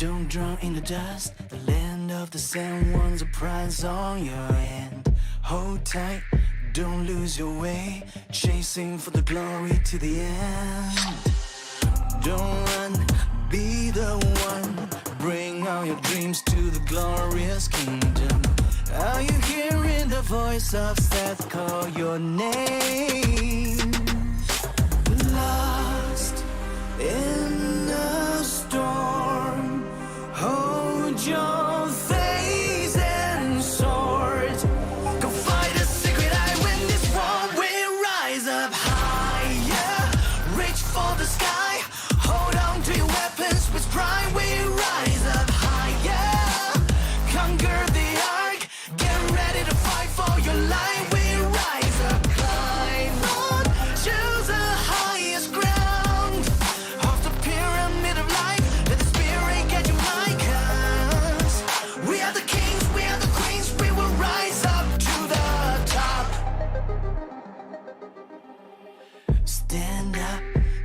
don't drown in the dust. The land of the sand wants a prize on your hand. Hold tight, don't lose your way, chasing for the glory to the end. Don't run, be the one, bring all your dreams to the glorious kingdom. Are you hearing the voice of Seth call your name? Lost in the storm, hold your face and sword. Go fight a secret, I win this war. We rise up higher, reach for the sky, hold on to your weapons with pride. We rise up higher, conquer the ark, get ready to fight for your life. We rise up, climb on, choose the highest ground of the pyramid of life. Let the spirit get you high, 'cause we are the kings, we are the queens. We will rise up to the top. Stand up,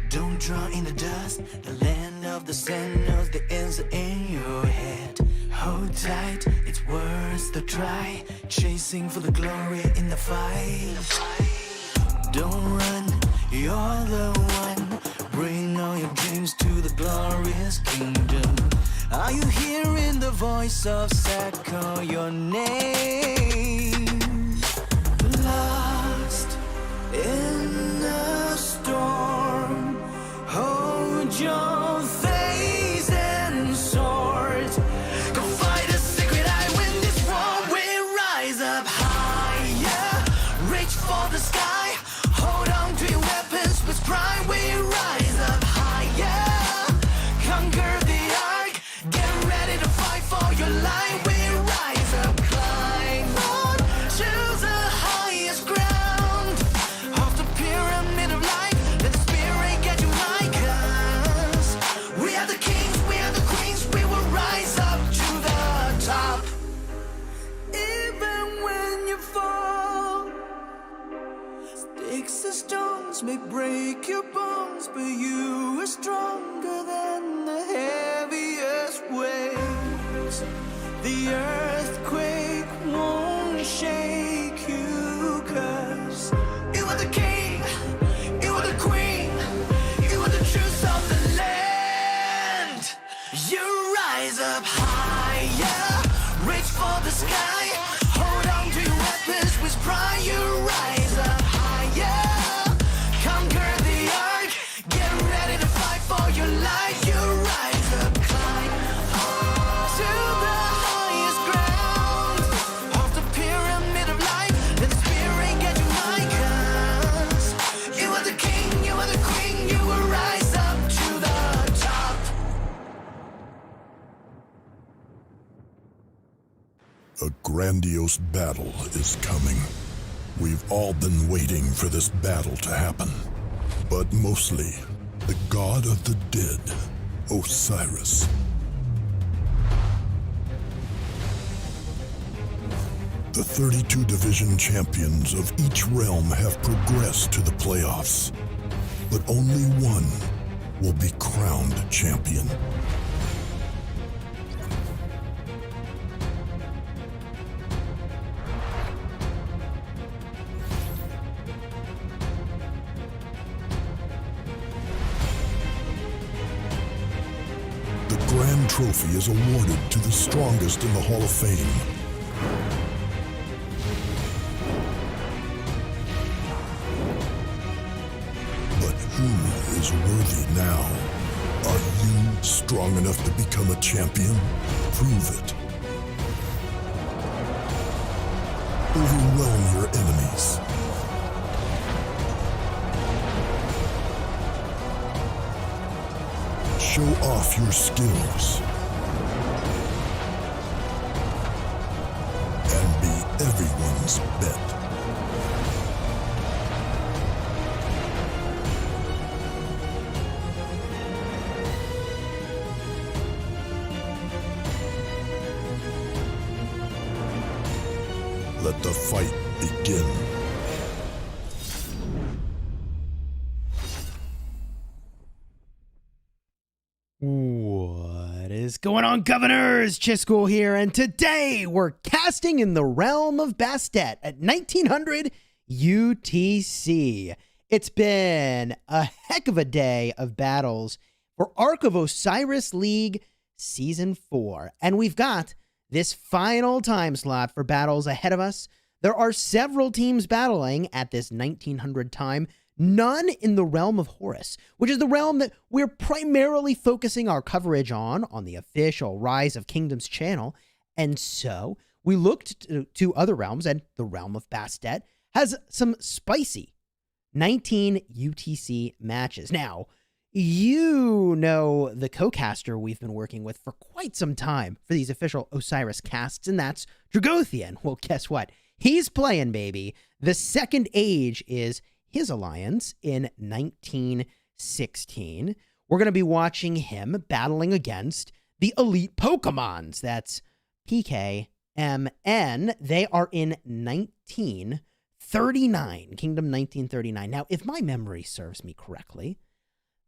don't draw in the dust. The land of the sand knows the answer in your head. Hold tight, it's worth the try, chasing for the glory in the fight. Don't run, you're the one, bring all your dreams to the glorious kingdom. Are you hearing the voice of Seth call your name? Lost in the storm, hold your face and sword. Go fight a secret, I win this war. We rise up higher, reach for the sky, hold on to your weapons with pride. We rise up higher, conquer the ark, get ready to fight for your life. We rise up, climb on, choose the highest ground of the pyramid of life. Let the spirit get you high, 'cause we are the kings, we are the queens. We will rise up to the top. Even when you fall, sticks and stones may break your bones, but you are stronger than the heaviest waves. The earthquake won't shake you, 'cause you are the king, you are the queen, you are the truth of the land. You rise up higher, reach for the sky, hold on to your weapons with pride. You rise up higher, conquer the ark, get ready to fight for your life. You rise up, climb to the highest ground of the pyramid of life. Let the spirit get you high, 'cause you are the king, you are the queen. You will rise up to the top. A grandiose battle is coming. We've all been waiting for this battle to happen. But mostly, the god of the dead, Osiris. The 32 division champions of each realm have progressed to the playoffs, but only one will be crowned champion. The Grand Trophy is awarded to the strongest in the Hall of Fame. But who is worthy now? Are you strong enough to become a champion? Prove it. Overwhelm your enemies. Show off your skills. And be everyone's bet. Let the fight begin. What is What's going on, governors? Chiscool here, and today we're casting in the realm of Bastet at 1900 UTC. It's been a heck of a day of battles for Ark of Osiris League Season 4, and we've got this final time slot for battles ahead of us. There are several teams battling at this 1900 time, none in the realm of Horus, which is the realm that we're primarily focusing our coverage on the official Rise of Kingdoms channel. And so we looked to other realms, and the realm of Bastet has some spicy 19 UTC matches. Now, you know the co-caster we've been working with for quite some time for these official Osiris casts, and that's Dragothian. Well, guess what? He's playing, baby. The second age is his alliance in 1916. We're going to be watching him battling against the elite Pokemons. That's PKMN. They are in 1939, Kingdom 1939. Now, if my memory serves me correctly,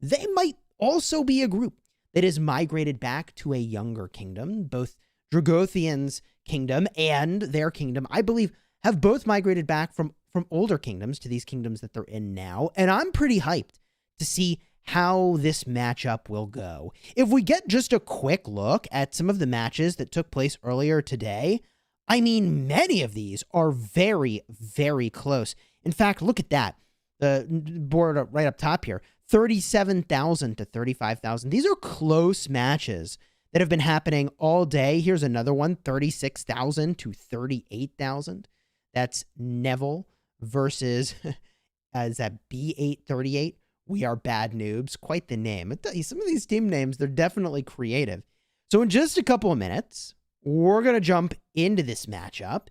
they might also be a group that is migrated back to a younger kingdom. Both Dragothian's kingdom and their kingdom, I believe, have both migrated back from older kingdoms to these kingdoms that they're in now. And I'm pretty hyped to see how this matchup will go. If we get just a quick look at some of the matches that took place earlier today, I mean, many of these are very, very close. In fact, look at that. The board right up top here, 37,000 to 35,000. These are close matches that have been happening all day. Here's another one, 36,000 to 38,000. That's Neville versus, is that B838? We Are Bad Noobs. Quite the name. I tell you, some of these team names, they're definitely creative. So in just a couple of minutes, we're going to jump into this matchup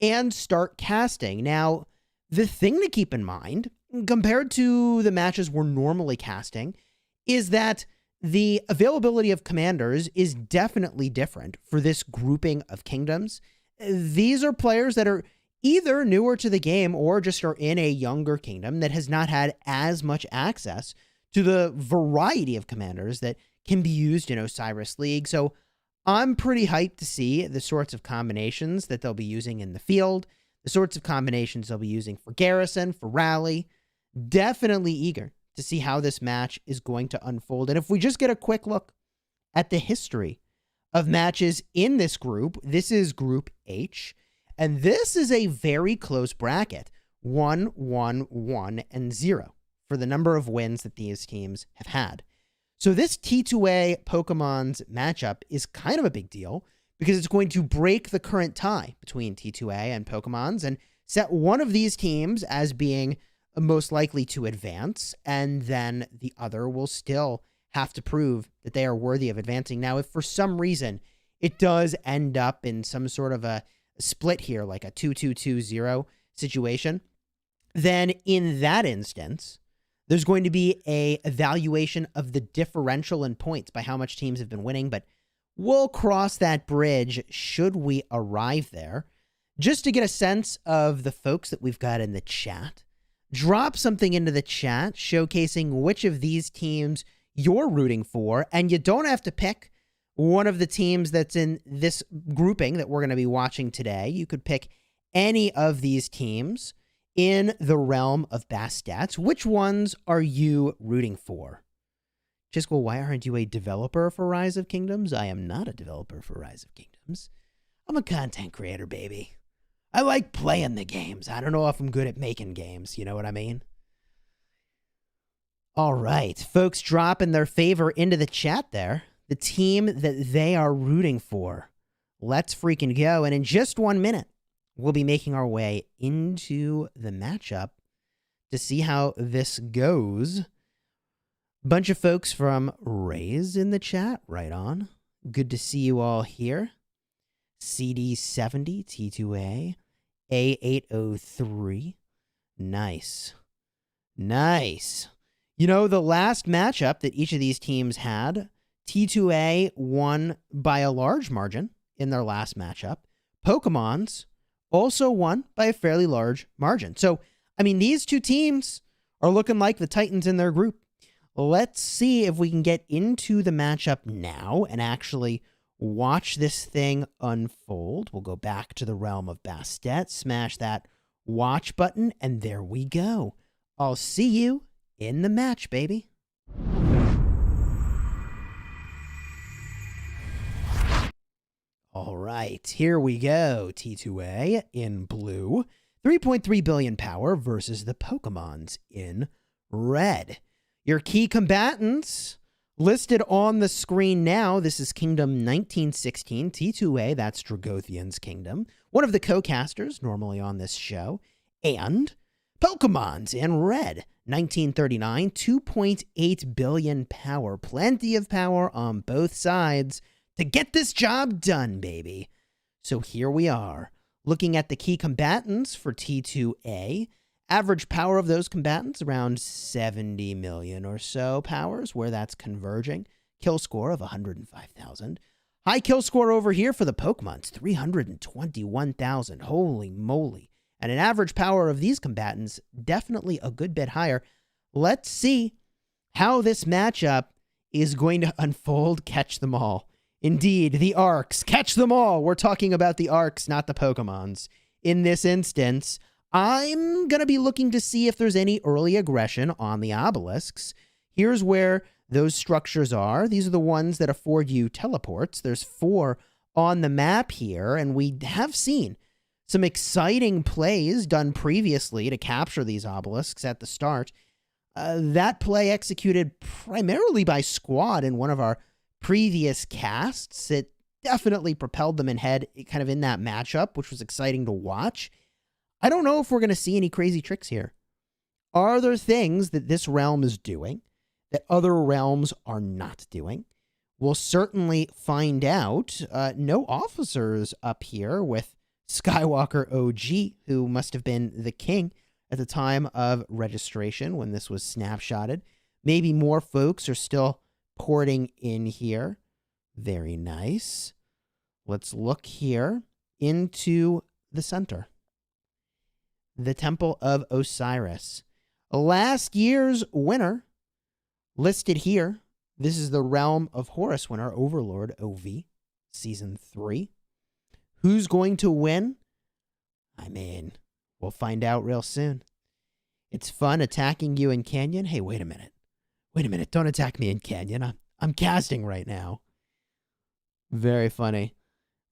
and start casting. Now, the thing to keep in mind, compared to the matches we're normally casting, is that the availability of commanders is definitely different for this grouping of kingdoms. These are players that are either newer to the game or just are in a younger kingdom that has not had as much access to the variety of commanders that can be used in Osiris League. So I'm pretty hyped to see the sorts of combinations that they'll be using in the field, the sorts of combinations they'll be using for Garrison, for Rally. Definitely eager to see how this match is going to unfold. And if we just get a quick look at the history of matches in this group, this is Group H. And this is a very close bracket, 1, 1, 1, and 0 for the number of wins that these teams have had. So this T2A Pokemon's matchup is kind of a big deal because it's going to break the current tie between T2A and Pokemon's and set one of these teams as being most likely to advance, and then the other will still have to prove that they are worthy of advancing. Now, if for some reason it does end up in some sort of a split here, like a 2-2-2-0 situation, then in that instance, there's going to be a evaluation of the differential in points by how much teams have been winning, but we'll cross that bridge should we arrive there. Just to get a sense of the folks that we've got in the chat, drop something into the chat showcasing which of these teams you're rooting for, and you don't have to pick one of the teams that's in this grouping that we're going to be watching today. You could pick any of these teams in the realm of Bastet. Which ones are you rooting for? Chisco, why aren't you a developer for Rise of Kingdoms? I am not a developer for Rise of Kingdoms. I'm a content creator, baby. I like playing the games. I don't know if I'm good at making games. You know what I mean? All right. Folks dropping their favor into the chat there. The team that they are rooting for. Let's freaking go. And in just 1 minute, we'll be making our way into the matchup to see how this goes. Bunch of folks from Raise in the chat. Right on. Good to see you all here. CD70, T2A, A803. Nice. Nice. You know, the last matchup that each of these teams had, T2A won by a large margin in their last matchup. Pokemon's also won by a fairly large margin. So, I mean, these two teams are looking like the Titans in their group. Let's see if we can get into the matchup now and actually watch this thing unfold. We'll go back to the realm of Bastet, smash that watch button, and there we go. I'll see you in the match, baby. All right, here we go. T2A in blue, 3.3 billion power versus the Pokemons in red. Your key combatants listed on the screen now. This is Kingdom 1916, T2A, that's Dragothian's kingdom, one of the co-casters normally on this show, and Pokemons in red, 1939, 2.8 billion power. Plenty of power on both sides to get this job done, baby. So here we are, looking at the key combatants for T2A. Average power of those combatants around 70 million or so powers, where that's converging. Kill score of 105,000. High kill score over here for the Pokemons, 321,000. Holy moly. And an average power of these combatants, definitely a good bit higher. Let's see how this matchup is going to unfold. Catch them all. Indeed, the Arcs. Catch them all. We're talking about the Arcs, not the Pokemons. In this instance, I'm going to be looking to see if there's any early aggression on the obelisks. Here's where those structures are. These are the ones that afford you teleports. There's 4 on the map here, and we have seen some exciting plays done previously to capture these obelisks at the start. That play executed primarily by Squad in one of our previous casts. It definitely propelled them ahead kind of in that matchup, which was exciting to watch. I don't know if we're going to see any crazy tricks here. Are there things that this realm is doing that other realms are not doing? We'll certainly find out. No officers up here with Skywalker OG, who must have been the king at the time of registration when this was snapshotted. Maybe more folks are still porting in here. Very nice. Let's look here into the center. The Temple of Osiris. Last year's winner listed here. This is the Realm of Horus winner, Overlord OV, Season 3. Who's going to win? I mean, we'll find out real soon. It's fun attacking you in Canyon. Hey, wait a minute. Wait a minute. Don't attack me in Canyon. I'm casting right now. Very funny.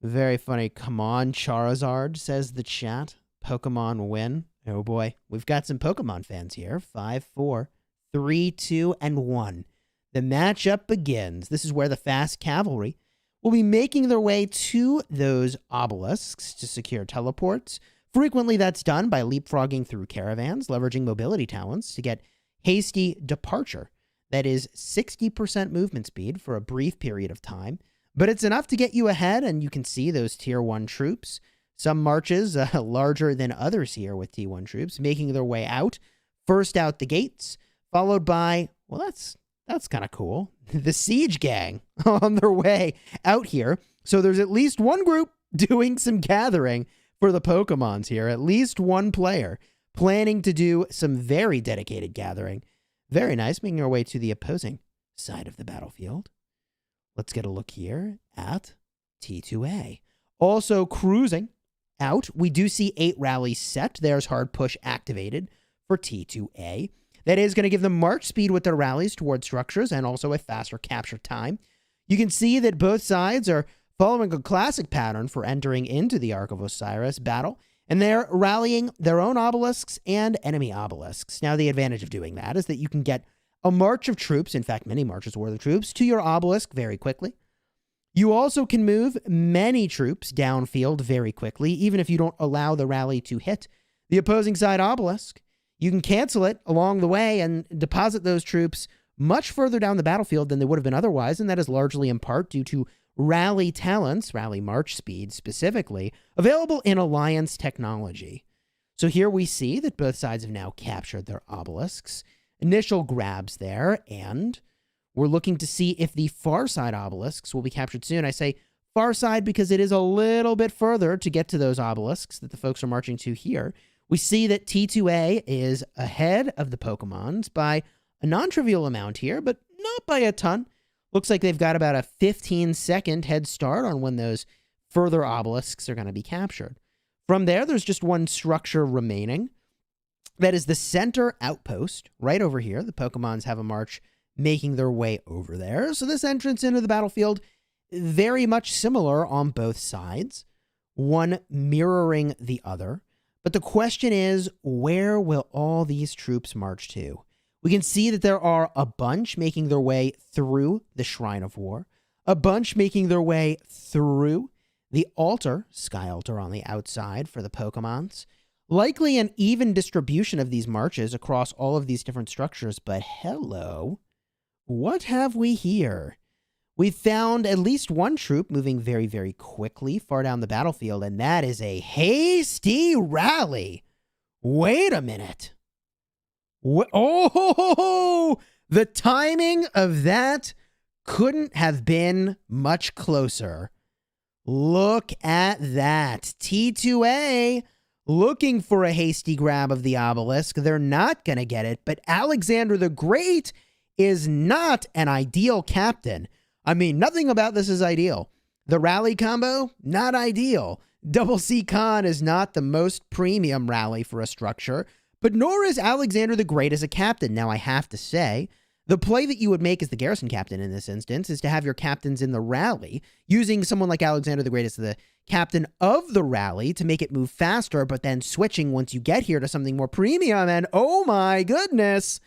Very funny. Come on, Charizard, says the chat. Pokemon win. Oh boy. We've got some Pokemon fans here. 5, 4, 3, 2, and 1. The matchup begins. This is where the fast cavalry will be making their way to those obelisks to secure teleports. Frequently, that's done by leapfrogging through caravans, leveraging mobility talents to get hasty departure. That is 60% movement speed for a brief period of time, but it's enough to get you ahead, and you can see those Tier 1 troops. Some marches larger than others here with T1 troops making their way out. First out the gates, followed by, well, that's kind of cool, the Siege Gang on their way out here. So there's at least one group doing some gathering for the Pokemons here. At least one player planning to do some very dedicated gathering. Very nice, making our way to the opposing side of the battlefield. Let's get a look here at T2A. Also cruising out, we do see 8 rallies set. There's hard push activated for T2A. That is going to give them march speed with their rallies towards structures and also a faster capture time. You can see that both sides are following a classic pattern for entering into the Ark of Osiris battle, and they're rallying their own obelisks and enemy obelisks. Now, the advantage of doing that is that you can get a march of troops, in fact, many marches worth of troops, to your obelisk very quickly. You also can move many troops downfield very quickly, even if you don't allow the rally to hit the opposing side obelisk. You can cancel it along the way and deposit those troops much further down the battlefield than they would have been otherwise, and that is largely in part due to rally talents, rally march speed specifically, available in Alliance technology. So here we see that both sides have now captured their obelisks. Initial grabs there, and we're looking to see if the far side obelisks will be captured soon. I say far side because it is a little bit further to get to those obelisks that the folks are marching to here. We see that T2A is ahead of the Pokemons by A non-trivial amount here, but not by a ton. Looks like they've got about a 15-second head start on when those further obelisks are going to be captured. From there, there's just one structure remaining. That is the center outpost right over here. The Pokemons have a march making their way over there. So this entrance into the battlefield, very much similar on both sides, one mirroring the other. But the question is, where will all these troops march to? We can see that there are a bunch making their way through the Shrine of War, a bunch making their way through the altar, Sky Altar on the outside for the Pokemons. Likely an even distribution of these marches across all of these different structures, but hello, what have we here? We've found at least one troop moving very, very quickly far down the battlefield, and that is a hasty rally. Wait a minute. Oh, the timing of that couldn't have been much closer. Look at that. T2A looking for a hasty grab of the obelisk. They're not going to get it, but Alexander the Great is not an ideal captain. I mean, nothing about this is ideal. The rally combo, not ideal. Double C Khan is not the most premium rally for a structure, but nor is Alexander the Great as a captain. Now, I have to say, the play that you would make as the garrison captain in this instance is to have your captains in the rally, using someone like Alexander the Great as the captain of the rally to make it move faster, but then switching once you get here to something more premium. And oh my goodness,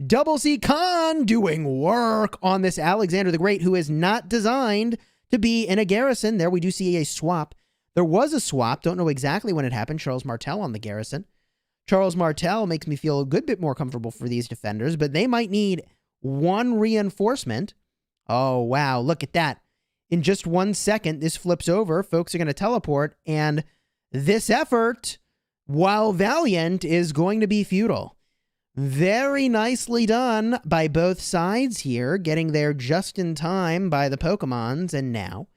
Double C Khan doing work on this Alexander the Great, who is not designed to be in a garrison. There we do see a swap. There was a swap. Don't know exactly when it happened. Charles Martel on the garrison. Charles Martel makes me feel a good bit more comfortable for these defenders, but they might need one reinforcement. Oh, wow. Look at that. In just 1 second, this flips over. Folks are going to teleport, and this effort, while valiant, is going to be futile. Very nicely done by both sides here, getting there just in time by the Pokemons, and now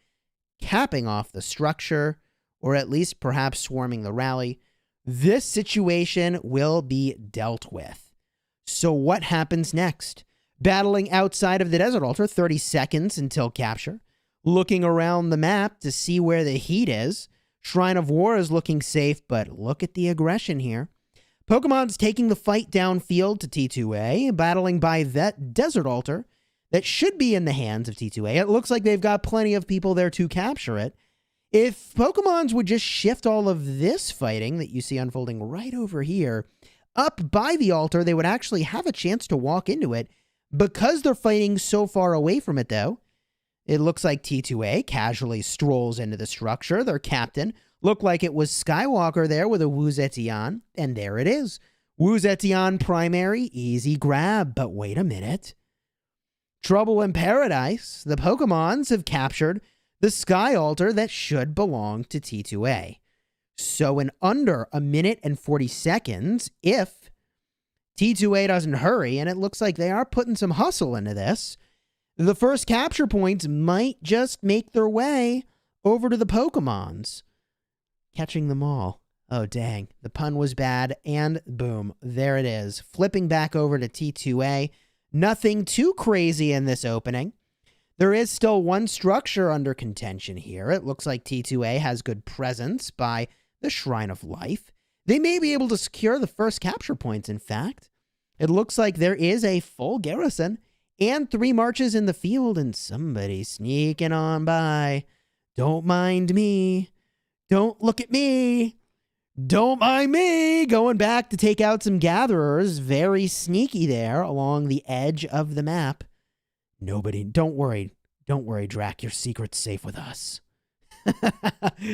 capping off the structure, or at least perhaps swarming the rally. This situation will be dealt with. So what happens next? Battling outside of the Desert Altar, 30 seconds until capture. Looking around the map to see where the heat is. Shrine of War is looking safe, but look at the aggression here. Pokemon's taking the fight downfield to T2A, battling by that Desert Altar that should be in the hands of T2A. It looks like they've got plenty of people there to capture it. If Pokemon's would just shift all of this fighting that you see unfolding right over here up by the altar, they would actually have a chance to walk into it. Because they're fighting so far away from it, though, it looks like T2A casually strolls into the structure. Their captain looked like it was Skywalker there with a Wu Zetian, and there it is. Wu Zetian primary, easy grab, but wait a minute. Trouble in Paradise. The Pokemons have captured the Sky Altar that should belong to T2A. So in under 1 minute and 40 seconds, if T2A doesn't hurry, and it looks like they are putting some hustle into this, the first capture points might just make their way over to the Pokemons. Catching them all. Oh, dang. The pun was bad, and boom, there it is. Flipping back over to T2A. Nothing too crazy in this opening. There is still one structure under contention here. It looks like T2A has good presence by the Shrine of Life. They may be able to secure the first capture points, in fact. It looks like there is a full garrison and 3 marches in the field, and somebody sneaking on by. Don't mind me. Don't look at me. Don't mind me. Going back to take out some gatherers. Very sneaky there along the edge of the map. Nobody, don't worry. Don't worry, Drac. Your secret's safe with us.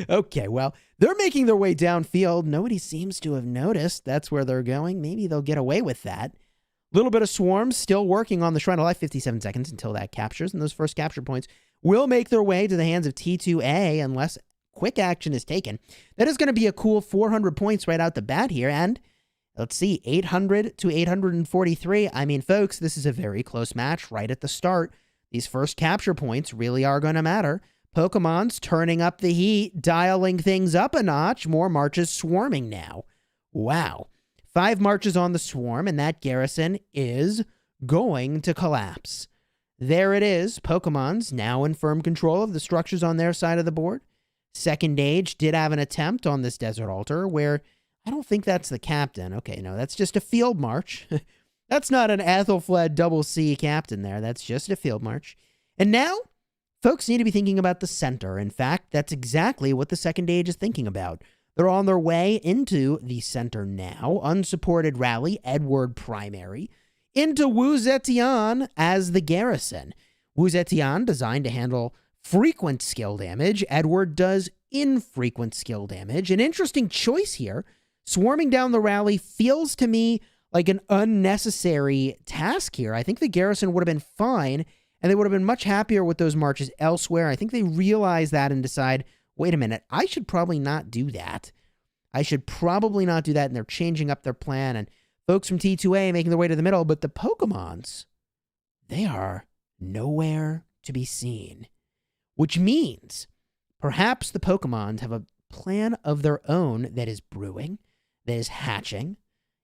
Okay, well, they're making their way downfield. Nobody seems to have noticed that's where they're going. Maybe they'll get away with that. Little bit of swarms still working on the Shrine of Life. 57 seconds until that captures, and those first capture points will make their way to the hands of T2A unless quick action is taken. That is going to be a cool 400 points right out the bat here, and let's see, 800 to 843. I mean, folks, this is a very close match right at the start. These first capture points really are going to matter. Pokemon's turning up the heat, dialing things up a notch. More marches swarming now. Wow. 5 marches on the swarm, and that garrison is going to collapse. There it is. Pokemon's now in firm control of the structures on their side of the board. Second Age did have an attempt on this Desert Altar where I don't think that's the captain. Okay, no, that's just a field march. That's not an Aethelflaed double C captain there. That's just a field march. And now, folks need to be thinking about the center. In fact, that's exactly what the Second Age is thinking about. They're on their way into the center now. Unsupported rally, Edward primary. Into Wu Zetian as the garrison. Wu Zetian designed to handle frequent skill damage. Edward does infrequent skill damage. An interesting choice here. Swarming down the rally feels to me like an unnecessary task here. I think the garrison would have been fine, and they would have been much happier with those marches elsewhere. I think they realize that and decide, wait a minute, I should probably not do that. And they're changing up their plan, and folks from T2A making their way to the middle, but the Pokemons, they are nowhere to be seen. Which means perhaps the Pokemons have a plan of their own that is brewing, that is hatching.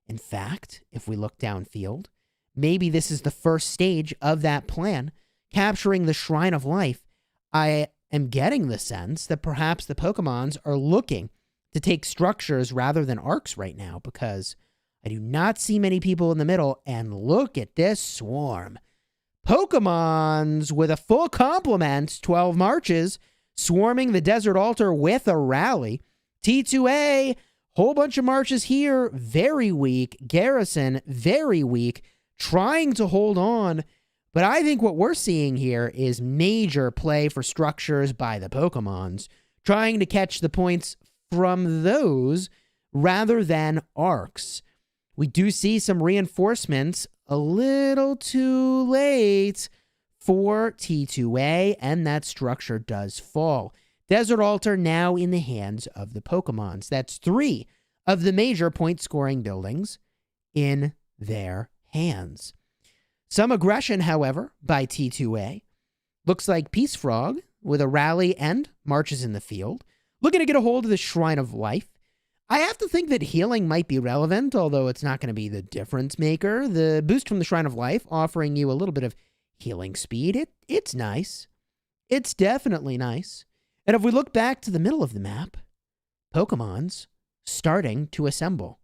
In fact, if we look downfield, maybe this is the first stage of that plan, capturing the Shrine of Life. I am getting the sense that perhaps the Pokemons are looking to take structures rather than arcs right now, because I do not see many people in the middle, and look at this swarm. Pokemons with a full complement, 12 marches, swarming the Desert Altar with a rally. T2A, whole bunch of marches here, very weak. Garrison, very weak, trying to hold on. But I think what we're seeing here is major play for structures by the Pokemons, trying to catch the points from those rather than arcs. We do see some reinforcements a little too late for T2A, and that structure does fall. Desert Altar now in the hands of the Pokemons. That's 3 of the major point-scoring buildings in their hands. Some aggression, however, by T2A. Looks like Peace Frog with a rally and marches in the field, looking to get a hold of the Shrine of Life. I have to think that healing might be relevant, although it's not going to be the difference maker. The boost from the Shrine of Life offering you a little bit of healing speed. It's nice. It's definitely nice. And if we look back to the middle of the map, Pokemon's starting to assemble.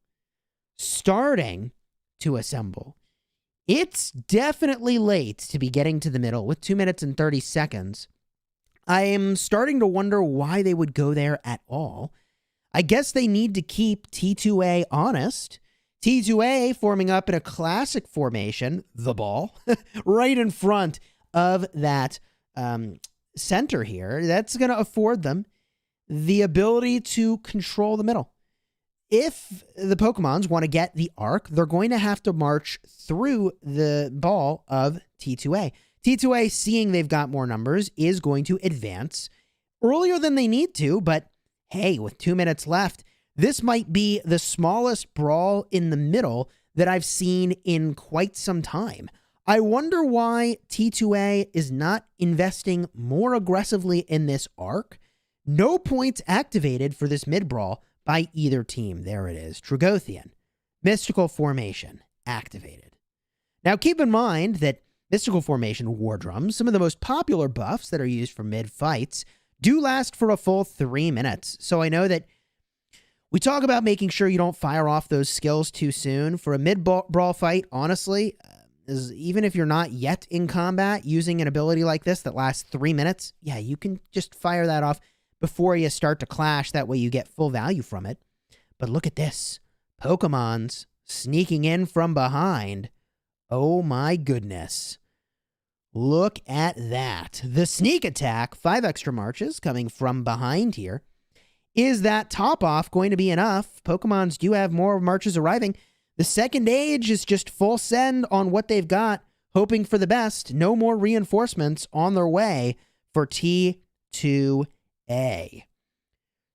It's definitely late to be getting to the middle with 2 minutes and 30 seconds. I am starting to wonder why they would go there at all. I guess they need to keep T2A honest. T2A forming up in a classic formation, the ball, right in front of that center here. That's going to afford them the ability to control the middle. If the Pokemons want to get the arc, they're going to have to march through the ball of T2A. T2A, seeing they've got more numbers, is going to advance earlier than they need to, but hey, with 2 minutes left, this might be the smallest brawl in the middle that I've seen in quite some time. I wonder why T2A is not investing more aggressively in this arc. No points activated for this mid-brawl by either team. There it is. Trigothian. Mystical Formation activated. Now keep in mind that Mystical Formation War Drums, some of the most popular buffs that are used for mid-fights, do last for a full 3 minutes. So I know that we talk about making sure you don't fire off those skills too soon. For a mid-brawl fight, honestly, even if you're not yet in combat, using an ability like this that lasts 3 minutes, yeah, you can just fire that off before you start to clash. That way you get full value from it. But look at this. Pokemon's sneaking in from behind. Oh my goodness. Look at that. The sneak attack, 5 extra marches coming from behind here. Is that top off going to be enough? Pokemons do have more marches arriving. The Second Age is just full send on what they've got, hoping for the best. No more reinforcements on their way for T2A.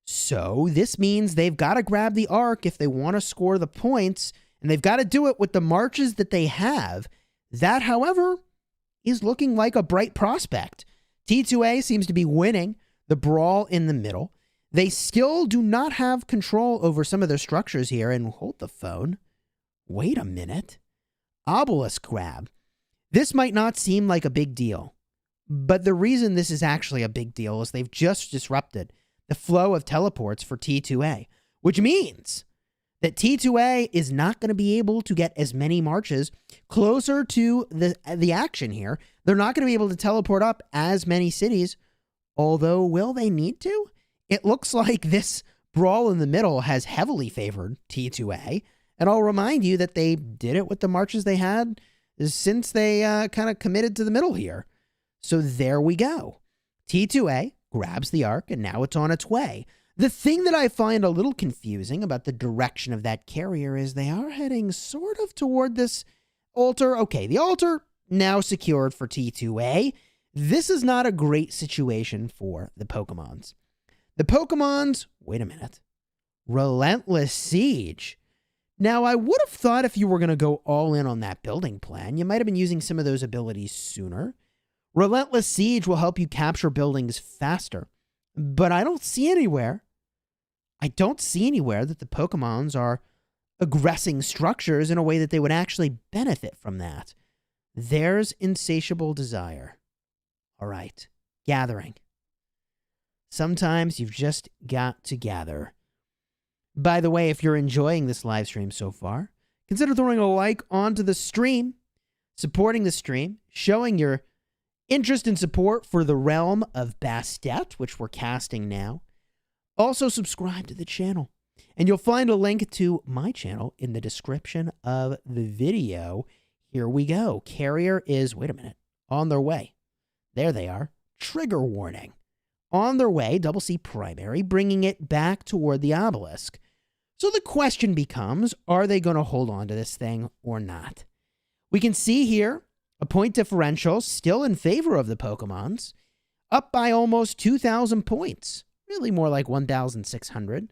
So this means they've got to grab the arc if they want to score the points, and they've got to do it with the marches that they have. That, however, is looking like a bright prospect. T2A seems to be winning the brawl in the middle. They still do not have control over some of their structures here. And hold the phone. Wait a minute. Obelisk grab. This might not seem like a big deal, but the reason this is actually a big deal is they've just disrupted the flow of teleports for T2A, which means that T2A is not going to be able to get as many marches closer to the action here. They're not going to be able to teleport up as many cities, although will they need to? It looks like this brawl in the middle has heavily favored T2A, and I'll remind you that they did it with the marches they had since they kind of committed to the middle here. So there we go. T2A grabs the Ark, and now it's on its way. The thing that I find a little confusing about the direction of that carrier is they are heading sort of toward this altar. Okay, the altar now secured for T2A. This is not a great situation for the Pokemons. The Pokemons, wait a minute, Relentless Siege. Now, I would have thought if you were going to go all in on that building plan, you might have been using some of those abilities sooner. Relentless Siege will help you capture buildings faster, but I don't see anywhere that the Pokemons are aggressing structures in a way that they would actually benefit from that. There's insatiable desire. All right, gathering. Sometimes you've just got to gather. By the way, if you're enjoying this live stream so far, consider throwing a like onto the stream, supporting the stream, showing your interest and support for the realm of Bastet, which we're casting now. Also, subscribe to the channel, and you'll find a link to my channel in the description of the video. Here we go. Carrier is, wait a minute, on their way. There they are. Trigger warning. On their way, Double C primary, bringing it back toward the obelisk. So the question becomes, are they going to hold on to this thing or not? We can see here a point differential still in favor of the Pokemons, up by almost 2,000 points. Really more like 1,600.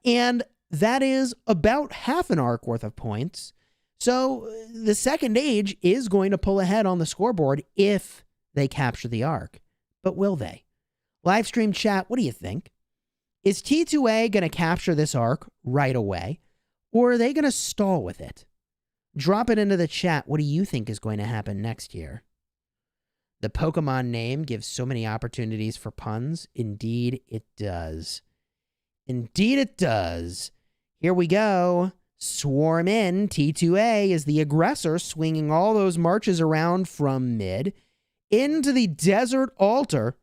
And that is about half an arc worth of points. So the second age is going to pull ahead on the scoreboard if they capture the arc. But will they? Livestream chat, what do you think? Is T2A going to capture this arc right away? Or are they going to stall with it? Drop it into the chat. What do you think is going to happen next year? The Pokemon name gives so many opportunities for puns. Indeed, it does. Indeed, it does. Here we go. Swarm in. T2A is the aggressor, swinging all those marches around from mid into the desert altar.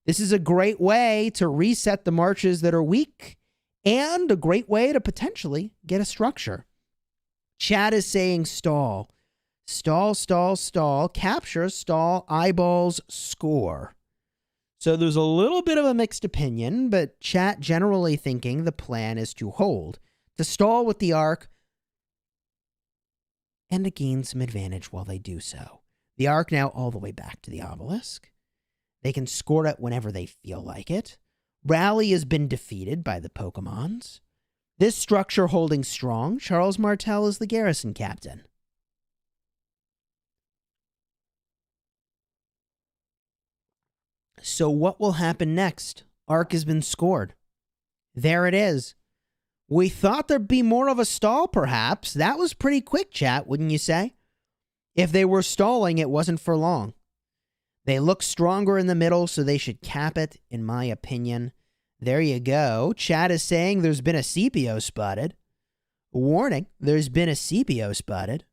This is a great way to reset the marches that are weak and a great way to potentially get a structure. Chat is saying stall. Stall, stall, stall, capture, stall, eyeballs, score. So there's a little bit of a mixed opinion, but chat generally thinking the plan is to hold, to stall with the arc, and to gain some advantage while they do so. The arc now all the way back to the obelisk. They can score it whenever they feel like it. Rally has been defeated by the Pokemons. This structure holding strong. Charles Martel is the garrison captain. So what will happen next? Arc has been scored. There it is. We thought there'd be more of a stall, perhaps. That was pretty quick, chat, wouldn't you say? If they were stalling, it wasn't for long. They look stronger in the middle, so they should cap it, in my opinion. There you go. Chat is saying there's been a CPO spotted. Warning, there's been a CPO spotted.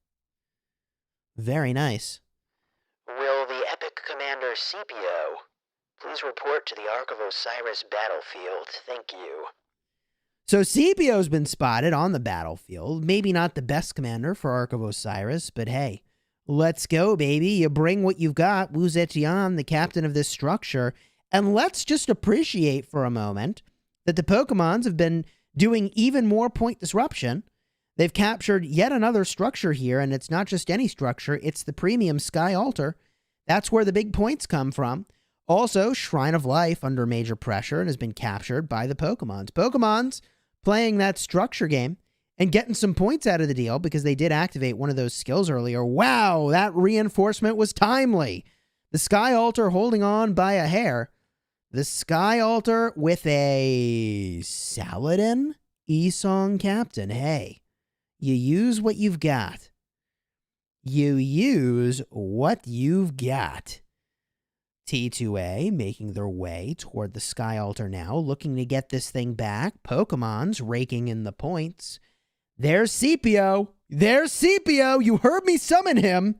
Very nice. Will the epic commander CPO please report to the Ark of Osiris battlefield? Thank you. So CPO's been spotted on the battlefield. Maybe not the best commander for Ark of Osiris, but hey, let's go, baby. You bring what you've got. Wu Zetian, the captain of this structure. And let's just appreciate for a moment that the Pokemons have been doing even more point disruption. They've captured yet another structure here, and it's not just any structure. It's the premium Sky Altar. That's where the big points come from. Also, Shrine of Life under major pressure and has been captured by the Pokemons. Pokemons playing that structure game and getting some points out of the deal because they did activate one of those skills earlier. Wow, that reinforcement was timely. The Sky Altar holding on by a hair. The Sky Altar with a Saladin Esong captain. Hey, you use what you've got. You use what you've got. T2A making their way toward the Sky Altar now, looking to get this thing back. Pokemon's raking in the points. There's Scipio. There's Scipio. You heard me summon him.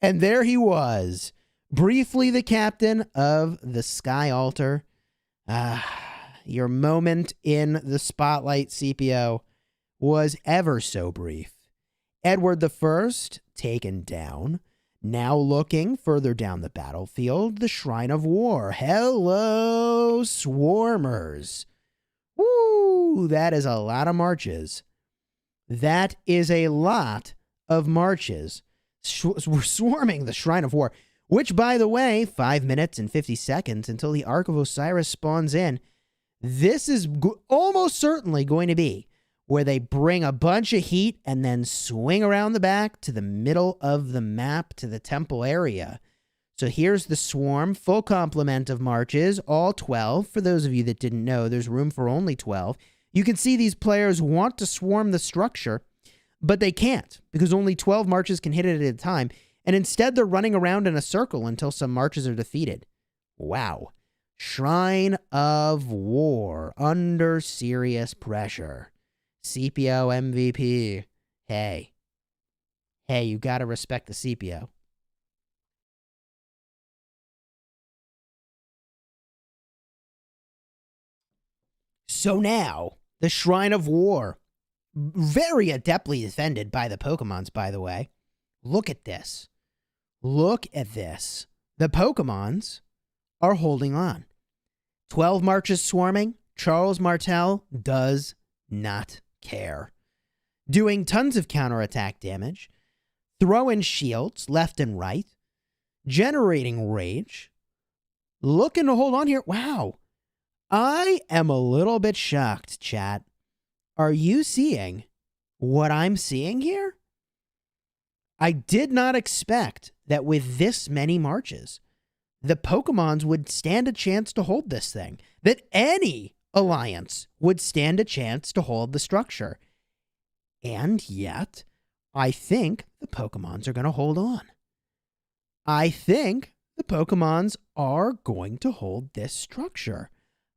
And there he was. Briefly the captain of the Sky Altar. Your moment in the spotlight, Scipio, was ever so brief. Edward I taken down. Now looking further down the battlefield, the Shrine of War. Hello, Swarmers. Woo, that is a lot of marches. That is a lot of marches. We're swarming the Shrine of War, which, by the way, 5 minutes and 50 seconds until the Ark of Osiris spawns in. This is almost certainly going to be where they bring a bunch of heat and then swing around the back to the middle of the map to the temple area. So here's the swarm, full complement of marches, all 12. For those of you that didn't know, there's room for only 12. You can see these players want to swarm the structure, but they can't because only 12 marches can hit it at a time. And instead, they're running around in a circle until some marches are defeated. Wow. Shrine of War under serious pressure. Scipio MVP. Hey, you got to respect the Scipio. So now, the Shrine of War. Very adeptly defended by the Pokemons, by the way. Look at this. Look at this. The Pokemons are holding on. 12 marches swarming. Charles Martel does not care. Doing tons of counterattack damage. Throwing shields left and right. Generating rage. Looking to hold on here. Wow. I am a little bit shocked, chat. Are you seeing what I'm seeing here? I did not expect that with this many marches, the Pokemons would stand a chance to hold this thing. That any alliance would stand a chance to hold the structure. And yet, I think the Pokemons are going to hold on. I think the Pokemons are going to hold this structure.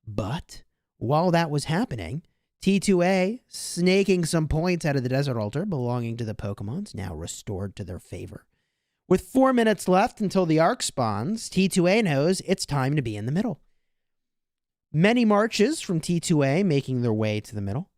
But while that was happening, T2A snaking some points out of the Desert Altar belonging to the Pokemons, now restored to their favor. With 4 minutes left until the Ark spawns, T2A knows it's time to be in the middle. Many marches from T2A making their way to the middle.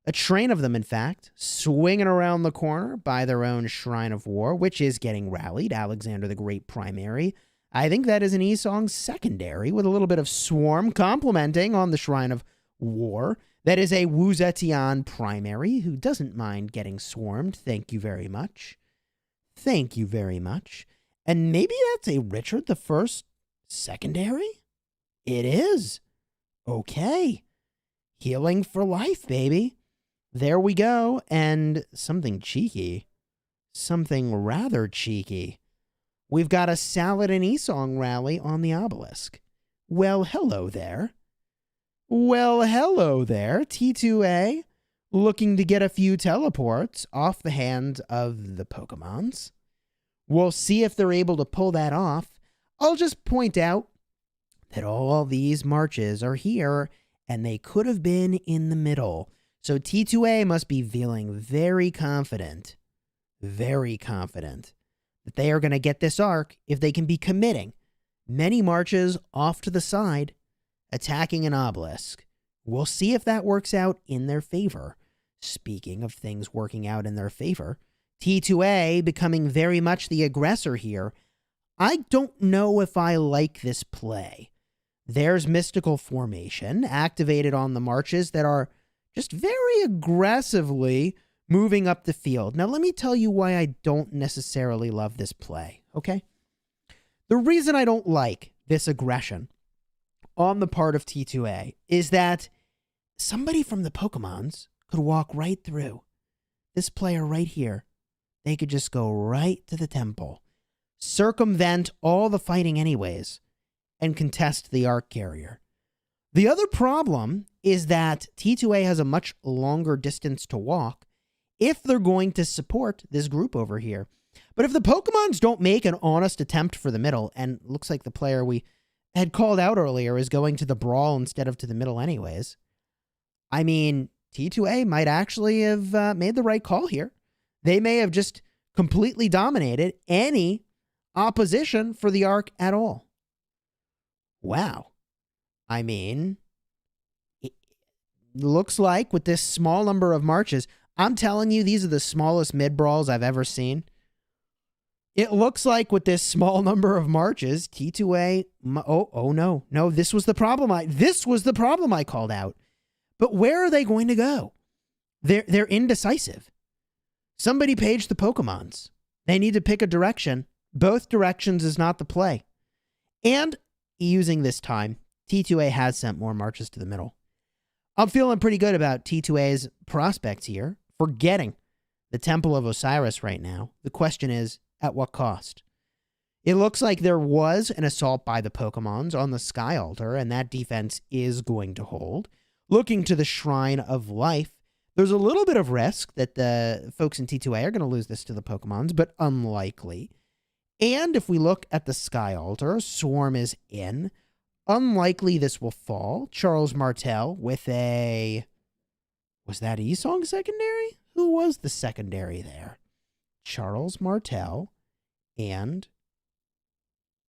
A train of them, in fact, swinging around the corner by their own Shrine of War, which is getting rallied. Alexander the Great primary. I think that is an Esong secondary with a little bit of swarm complementing on the Shrine of War. That is a Wu Zetian primary who doesn't mind getting swarmed. Thank you very much. Thank you very much. And maybe that's a Richard the First secondary? It is. Okay. Healing for life, baby. There we go. And something cheeky. Something rather cheeky. We've got a Salad and Esong rally on the obelisk. Well, hello there. Well, hello there. T2A looking to get a few teleports off the hands of the Pokemons. We'll see if they're able to pull that off. I'll just point out that all these marches are here, and they could have been in the middle. So T2A must be feeling very confident that they are going to get this arc if they can be committing many marches off to the side, attacking an obelisk. We'll see if that works out in their favor. Speaking of things working out in their favor, T2A becoming very much the aggressor here. I don't know if I like this play. There's Mystical Formation activated on the marches that are just very aggressively moving up the field. Now, let me tell you why I don't necessarily love this play, okay? The reason I don't like this aggression on the part of T2A is that somebody from the Pokemons could walk right through. This player right here, they could just go right to the temple, circumvent all the fighting anyways, and contest the Arc Carrier. The other problem is that T2A has a much longer distance to walk if they're going to support this group over here. But if the Pokemons don't make an honest attempt for the middle, and looks like the player we had called out earlier is going to the brawl instead of to the middle anyways, I mean, T2A might actually have made the right call here. They may have just completely dominated any opposition for the arc at all. Wow. I mean, it looks like with this small number of marches, I'm telling you, these are the smallest mid-brawls I've ever seen. It looks like with this small number of marches, T2A, no, this was the problem I called out. But where are they going to go? They're indecisive. Somebody page the Pokemons. They need to pick a direction. Both directions is not the play. And using this time, T2A has sent more marches to the middle. I'm feeling pretty good about T2A's prospects here for getting the Temple of Osiris right now. The question is, at what cost? It looks like there was an assault by the Pokemons on the Sky Altar, and that defense is going to hold. Looking to the Shrine of Life, there's a little bit of risk that the folks in T2A are going to lose this to the Pokemons, but unlikely. And if we look at the Sky Altar, Swarm is in. Unlikely this will fall. Charles Martel with a... Was that E-Song secondary? Who was the secondary there? Charles Martel and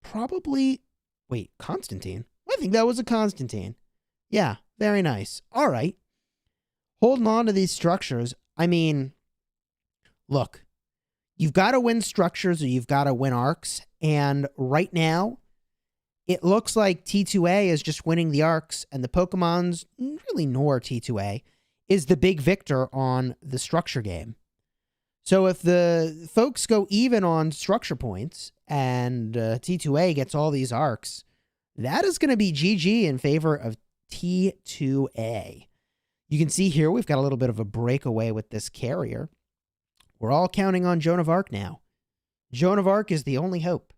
probably... Wait, Constantine? I think that was a Constantine. Yeah, very nice. All right. Holding on to these structures. I mean, look, you've got to win structures or you've got to win arcs. And right now, it looks like T2A is just winning the arcs and the Pokemons, really nor T2A, is the big victor on the structure game. So if the folks go even on structure points and T2A gets all these arcs, that is going to be GG in favor of T2A. You can see here we've got a little bit of a breakaway with this carrier. We're all counting on Joan of Arc now. Joan of Arc is the only hope.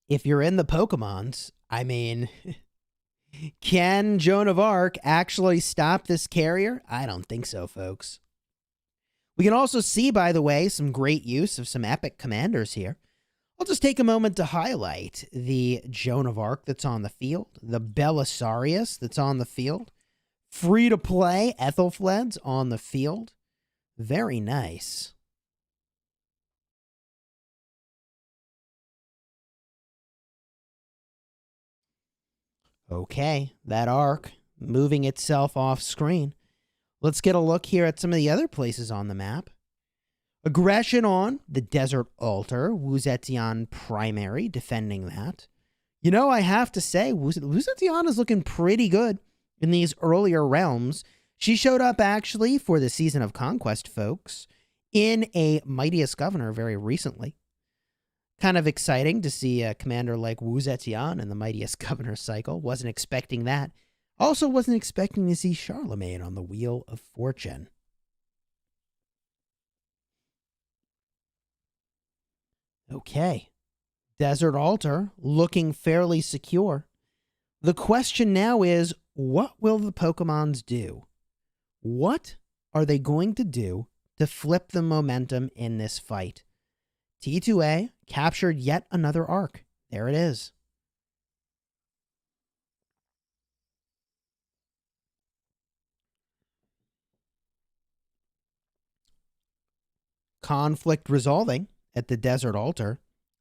If you're in the Pokemons, I mean... Can Joan of Arc actually stop this carrier? I don't think so, folks. We can also see, by the way, some great use of some epic commanders here. I'll just take a moment to highlight the Joan of Arc that's on the field, the Belisarius that's on the field, free-to-play Ethelfled's on the field. Very nice. Okay, that arc moving itself off screen. Let's get a look here at some of the other places on the map. Aggression on the Desert Altar. Wuzetian primary, defending that. You know, I have to say, Wuzetian is looking pretty good in these earlier realms. She showed up, actually, for the Season of Conquest, folks, in a Mightiest Governor very recently. Kind of exciting to see a commander like Wuzetian in the Mightiest Governor cycle. Wasn't expecting that. Also wasn't expecting to see Charlemagne on the Wheel of Fortune. Okay. Desert Altar looking fairly secure. The question now is, what will the Pokemons do? What are they going to do to flip the momentum in this fight? T2A captured yet another arc. There it is. Conflict resolving at the Desert Altar,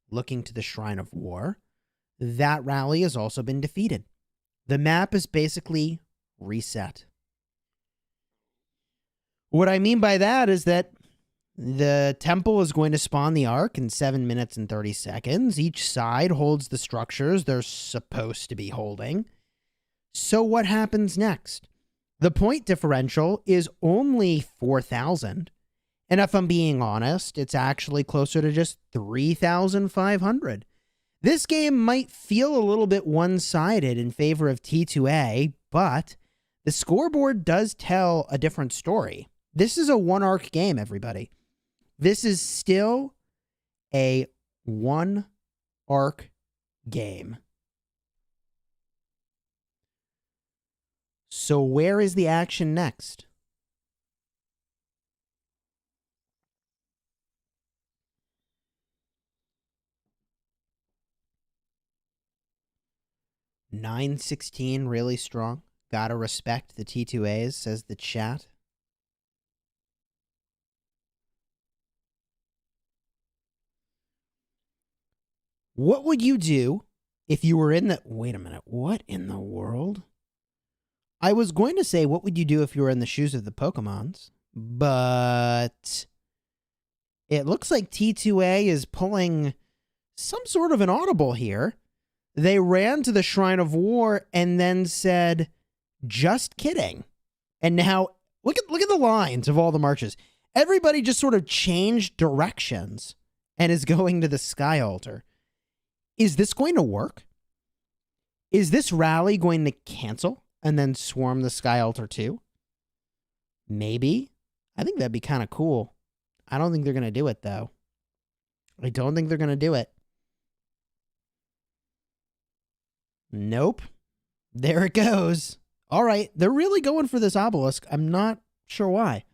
looking to the Shrine of War. That rally has also been defeated. The map is basically reset. What I mean by that is that the temple is going to spawn the arc in 7 minutes and 30 seconds. Each side holds the structures they're supposed to be holding. So what happens next? The point differential is only 4,000. And if I'm being honest, it's actually closer to just 3,500. This game might feel a little bit one-sided in favor of T2A, but the scoreboard does tell a different story. This is a one-arc game, everybody. This is still a one-arc game. So where is the action next? K1916 really strong. Gotta respect the T2As, says the chat. What would you do if you were in the... Wait a minute. What in the world? I was going to say, what would you do if you were in the shoes of the Pokemons? But it looks like T2A is pulling some sort of an audible here. They ran to the Shrine of War and then said, just kidding. And now, look at the lines of all the marches. Everybody just sort of changed directions and is going to the Sky Altar. Is this going to work? Is this rally going to cancel and then swarm the Sky Altar too? Maybe. I think that'd be kind of cool. I don't think they're going to do it, though. I don't think they're going to do it. Nope. There it goes. All right. They're really going for this obelisk. I'm not sure why.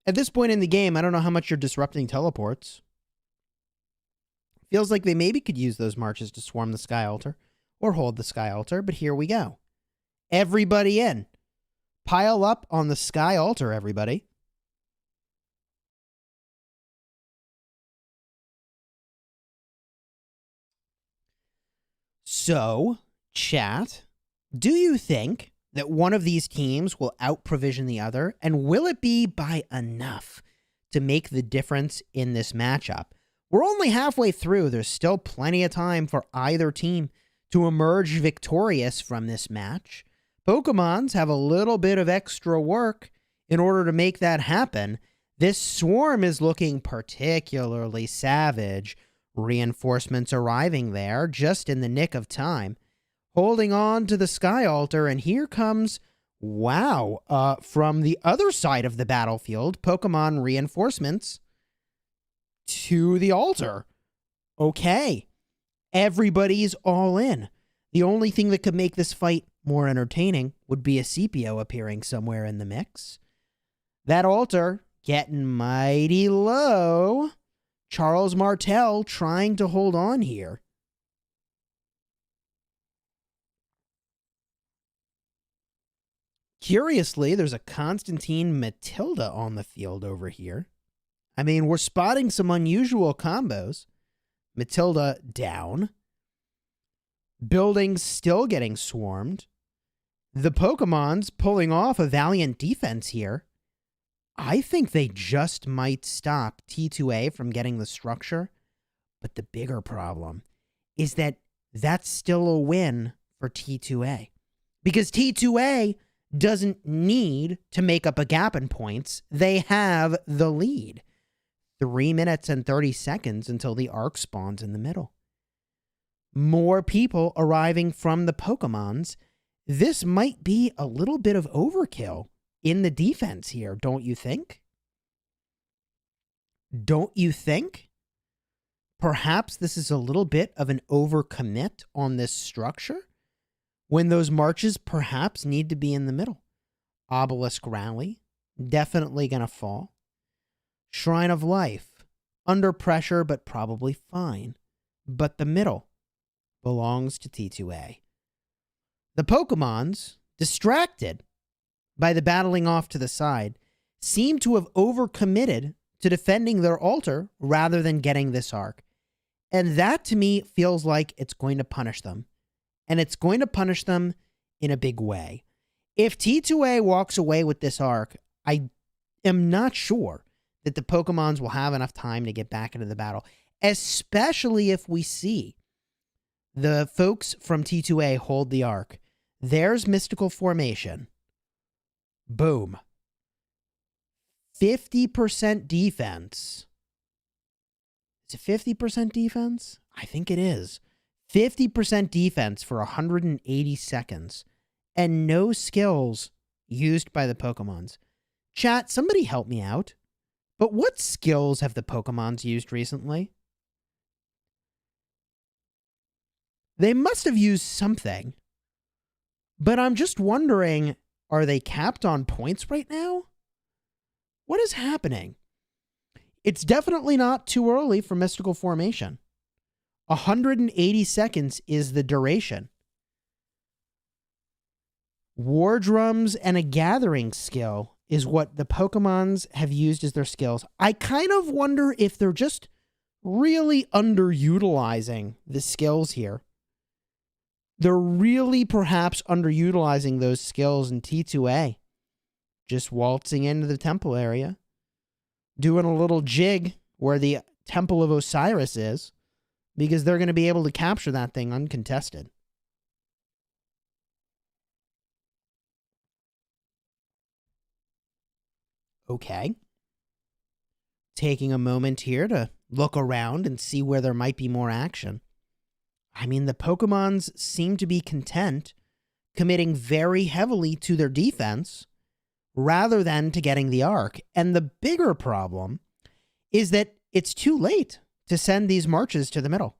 At this point in the game, I don't know how much you're disrupting teleports. Feels like they maybe could use those marches to swarm the Sky Altar or hold the Sky Altar, but here we go. Everybody in. Pile up on the Sky Altar, everybody. So, chat, do you think that one of these teams will out-provision the other, and will it be by enough to make the difference in this matchup? We're only halfway through. There's still plenty of time for either team to emerge victorious from this match. Pokemons have a little bit of extra work in order to make that happen. This swarm is looking particularly savage. Reinforcements arriving there just in the nick of time. Holding on to the Sky Altar, and here comes, wow, from the other side of the battlefield, Pokemon reinforcements to the altar. Okay. Everybody's all in. The only thing that could make this fight more entertaining would be a Scipio appearing somewhere in the mix. That altar getting mighty low. Charles Martel trying to hold on here. Curiously, there's a Constantine Matilda on the field over here. I mean, we're spotting some unusual combos. Matilda down. Buildings still getting swarmed. The Pokemon's pulling off a valiant defense here. I think they just might stop T2A from getting the structure. But the bigger problem is that that's still a win for T2A. Because T2A doesn't need to make up a gap in points. They have the lead. 3 minutes and 30 seconds until the arc spawns in the middle. More people arriving from the Pokemons. This might be a little bit of overkill in the defense here, don't you think? Don't you think? Perhaps this is a little bit of an overcommit on this structure when those marches perhaps need to be in the middle. Obelisk Rally, definitely going to fall. Shrine of Life, under pressure but probably fine. But the middle belongs to T2A. The Pokemons, distracted by the battling off to the side, seem to have overcommitted to defending their altar rather than getting this arc. And that to me feels like it's going to punish them. And it's going to punish them in a big way. If T2A walks away with this arc, I am not sure that the Pokemons will have enough time to get back into the battle, especially if we see the folks from T2A hold the arc. There's Mystical Formation. Boom. 50% defense. Is it 50% defense? I think it is. 50% defense for 180 seconds. And no skills used by the Pokemons. Chat, somebody help me out. But what skills have the Pokemons used recently? They must have used something. But I'm just wondering, are they capped on points right now? What is happening? It's definitely not too early for Mystical Formation. 180 seconds is the duration. War Drums and a Gathering skill is what the Pokemons have used as their skills. I kind of wonder if they're just really underutilizing the skills here. They're really perhaps underutilizing those skills in T2A. Just waltzing into the temple area, doing a little jig where the Temple of Osiris is, because they're going to be able to capture that thing uncontested. Okay. Taking a moment here to look around and see where there might be more action. I mean, the Pokemons seem to be content committing very heavily to their defense rather than to getting the arc. And the bigger problem is that it's too late to send these marches to the middle.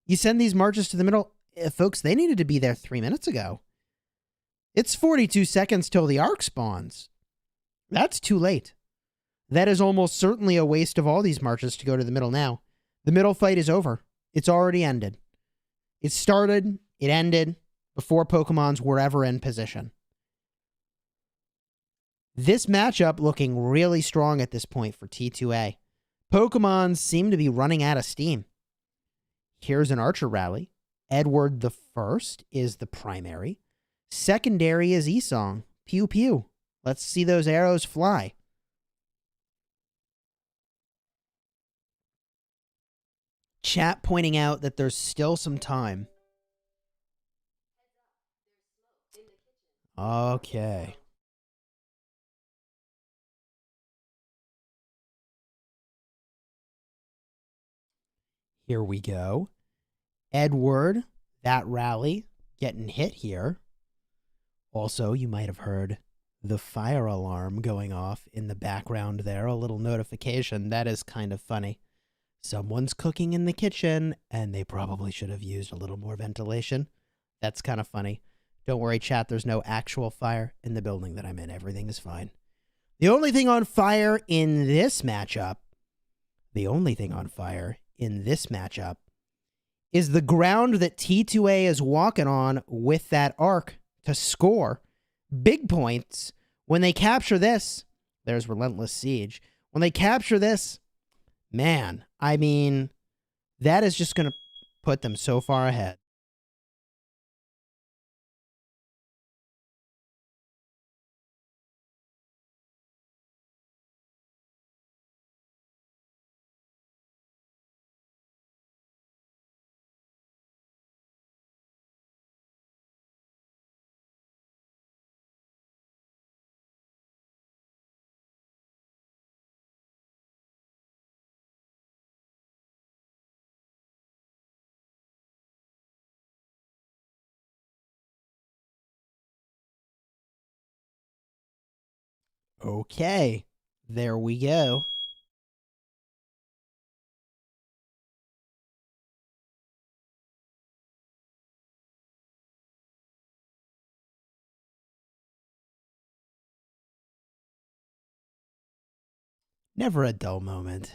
You send these marches to the middle, folks, they needed to be there 3 minutes ago. It's 42 seconds till the arc spawns. That's too late. That is almost certainly a waste of all these marches to go to the middle now. The middle fight is over. It's already ended. It started, it ended, before Pokemons were ever in position. This matchup looking really strong at this point for T2A. Pokemon seem to be running out of steam. Here's an Archer Rally. Edward the First is the primary. Secondary is Esong. Pew pew. Let's see those arrows fly. Chat pointing out that there's still some time. Okay. Here we go. Edward, that rally, getting hit here. Also, you might have heard the fire alarm going off in the background there. A little notification. That is kind of funny. Someone's cooking in the kitchen, and they probably should have used a little more ventilation. That's kind of funny. Don't worry, chat. There's no actual fire in the building that I'm in. Everything is fine. The only thing on fire in this matchup, is the ground that T2A is walking on with that arc to score big points. When they capture this, there's Relentless Siege. When they capture this, man, I mean, that is just going to put them so far ahead. Okay, there we go. Never a dull moment.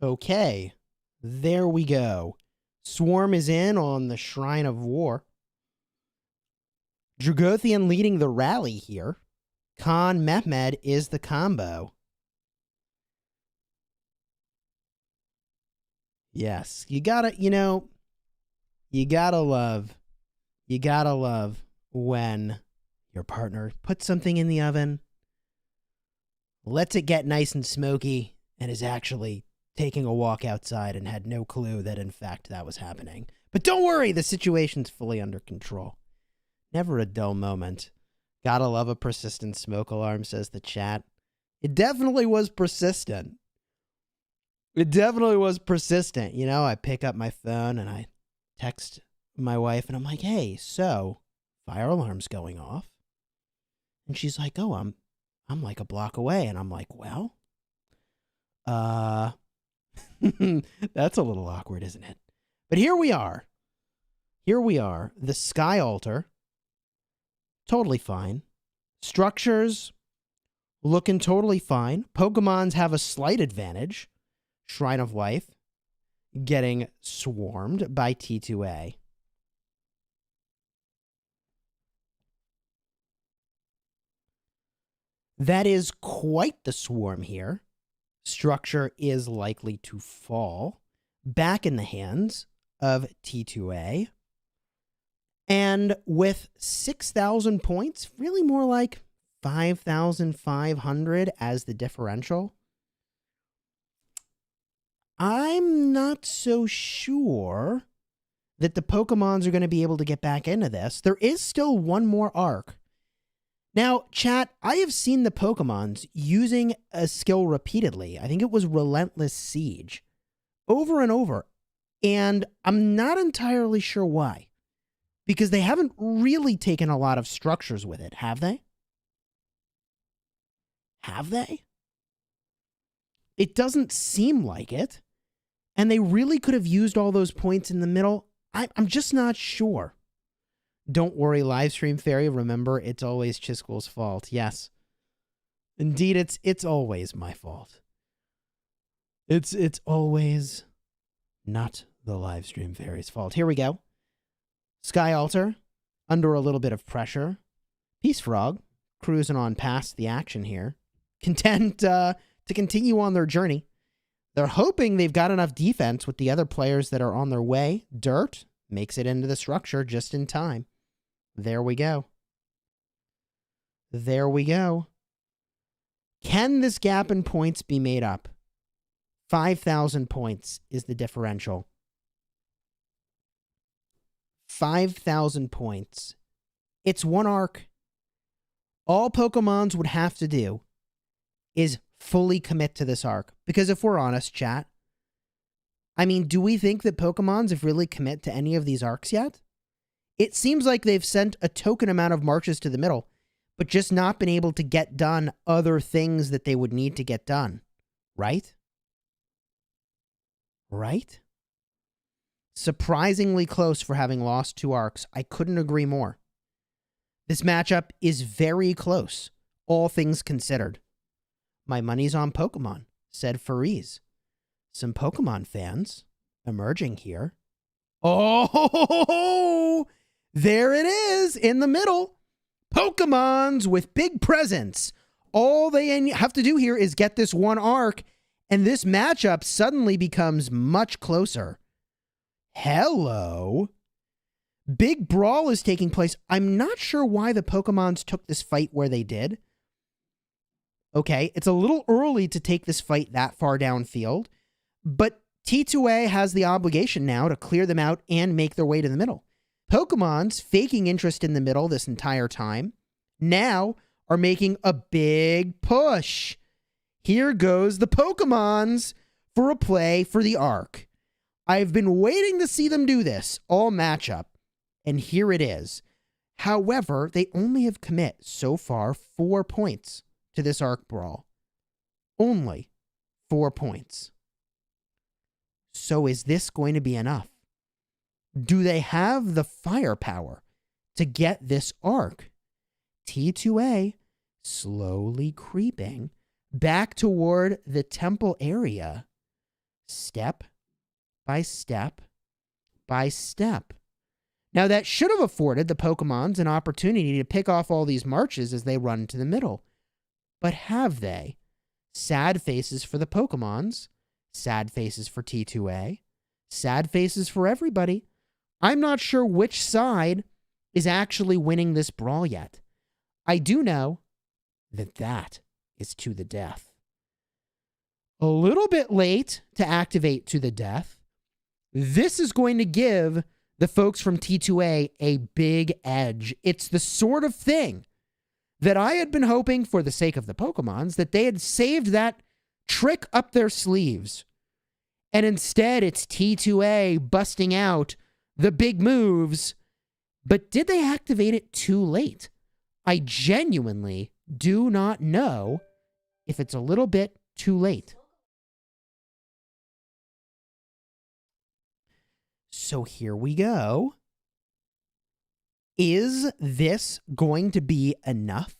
Okay, there we go. Swarm is in on the Shrine of War. Dragothian leading the rally here. Khan Mehmed is the combo. Yes, you gotta love when your partner puts something in the oven, lets it get nice and smoky, and is actually taking a walk outside and had no clue that in fact that was happening. But don't worry, the situation's fully under control. Never a dull moment. Gotta love a persistent smoke alarm, says the chat. It definitely was persistent. It definitely was persistent. You know, I pick up my phone and I text my wife and I'm like, hey, so fire alarm's going off. And she's like, oh, I'm like a block away. And I'm like, well, that's a little awkward, isn't it? But here we are. Here we are. The Sky Altar. Totally fine. Structures looking totally fine. Pokemons have a slight advantage. Shrine of Life getting swarmed by T2A. That is quite the swarm here. Structure is likely to fall back in the hands of T2A. And with 6,000 points, really more like 5,500 as the differential, I'm not so sure that the Pokemons are going to be able to get back into this. There is still one more arc. Now, chat, I have seen the Pokemons using a skill repeatedly. I think it was Relentless Siege. Over and over. And I'm not entirely sure why. Because they haven't really taken a lot of structures with it, have they? Have they? It doesn't seem like it. And they really could have used all those points in the middle. I'm just not sure. Don't worry, Livestream Fairy. Remember, it's always Chisquel's fault. Yes. Indeed, it's always my fault. It's always not the Livestream Fairy's fault. Here we go. Sky Altar, under a little bit of pressure. Peace Frog, cruising on past the action here. Content to continue on their journey. They're hoping they've got enough defense with the other players that are on their way. Dirt makes it into the structure just in time. There we go. There we go. Can this gap in points be made up? 5,000 points is the differential. 5,000 points. It's one arc. All Pokemons would have to do is fully commit to this arc. Because if we're honest, chat, I mean, do we think that Pokemons have really commit to any of these arcs yet? It seems like they've sent a token amount of marches to the middle, but just not been able to get done other things that they would need to get done. Right? Right? Surprisingly close for having lost 2 arcs. I couldn't agree more. This matchup is very close, all things considered. My money's on Pokemon, said Fariz. Some Pokemon fans emerging here. Oh, there it is in the middle. Pokemons with big presence. All they have to do here is get this one arc, and this matchup suddenly becomes much closer. Hello. Big brawl is taking place. I'm not sure why the Pokemons took this fight where they did. Okay, it's a little early to take this fight that far downfield, but T2A has the obligation now to clear them out and make their way to the middle. Pokemon's faking interest in the middle this entire time now are making a big push. Here goes the Pokemons for a play for the arc. I've been waiting to see them do this all matchup, and here it is. However, they only have commit so far 4 points to this arc brawl. Only 4 points. So is this going to be enough? Do they have the firepower to get this arc? T2A slowly creeping back toward the temple area. step by step by step. Now, that should have afforded the Pokemons an opportunity to pick off all these marches as they run to the middle. But have they? Sad faces for the Pokemons, sad faces for T2A, sad faces for everybody. I'm not sure which side is actually winning this brawl yet. I do know that that is to the death. A little bit late to activate to the death. This is going to give the folks from T2A a big edge. It's the sort of thing that I had been hoping, for the sake of the Pokemons, that they had saved that trick up their sleeves. And instead, it's T2A busting out the big moves. But did they activate it too late? I genuinely do not know if it's a little bit too late. So here we go. Is this going to be enough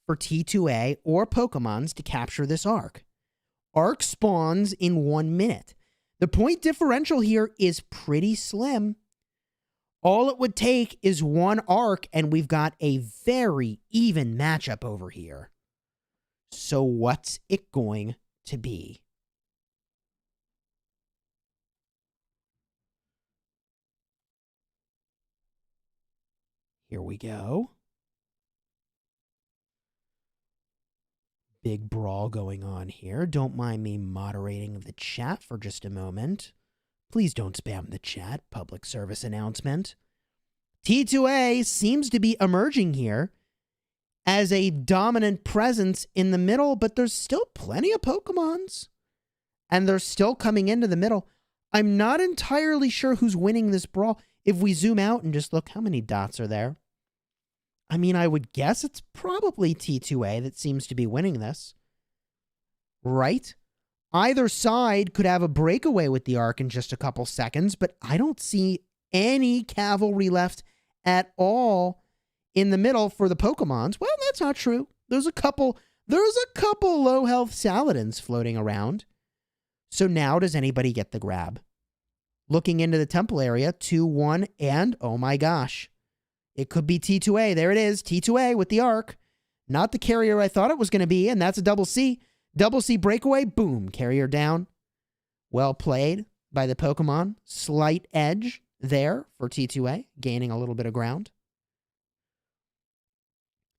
for T2A or Pokemons to capture this arc? Arc spawns in 1 minute. The point differential here is pretty slim. All it would take is one arc, and we've got a very even matchup over here. So what's it going to be? Here we go. Big brawl going on here. Don't mind me moderating the chat for just a moment. Please don't spam the chat. Public service announcement. T2A seems to be emerging here as a dominant presence in the middle, but there's still plenty of Pokemons. And they're still coming into the middle. I'm not entirely sure who's winning this brawl. If we zoom out and just look, how many dots are there? I mean, I would guess it's probably T2A that seems to be winning this. Right? Either side could have a breakaway with the arc in just a couple seconds, but I don't see any cavalry left at all in the middle for the Pokemons. Well, that's not true. There's a couple low health Saladins floating around. So now does anybody get the grab? Looking into the temple area, 2-1, and oh my gosh. It could be T2A. There it is. T2A with the arc. Not the carrier I thought it was going to be, and that's a double C. Double C breakaway. Boom. Carrier down. Well played by the Pokemon. Slight edge there for T2A, gaining a little bit of ground.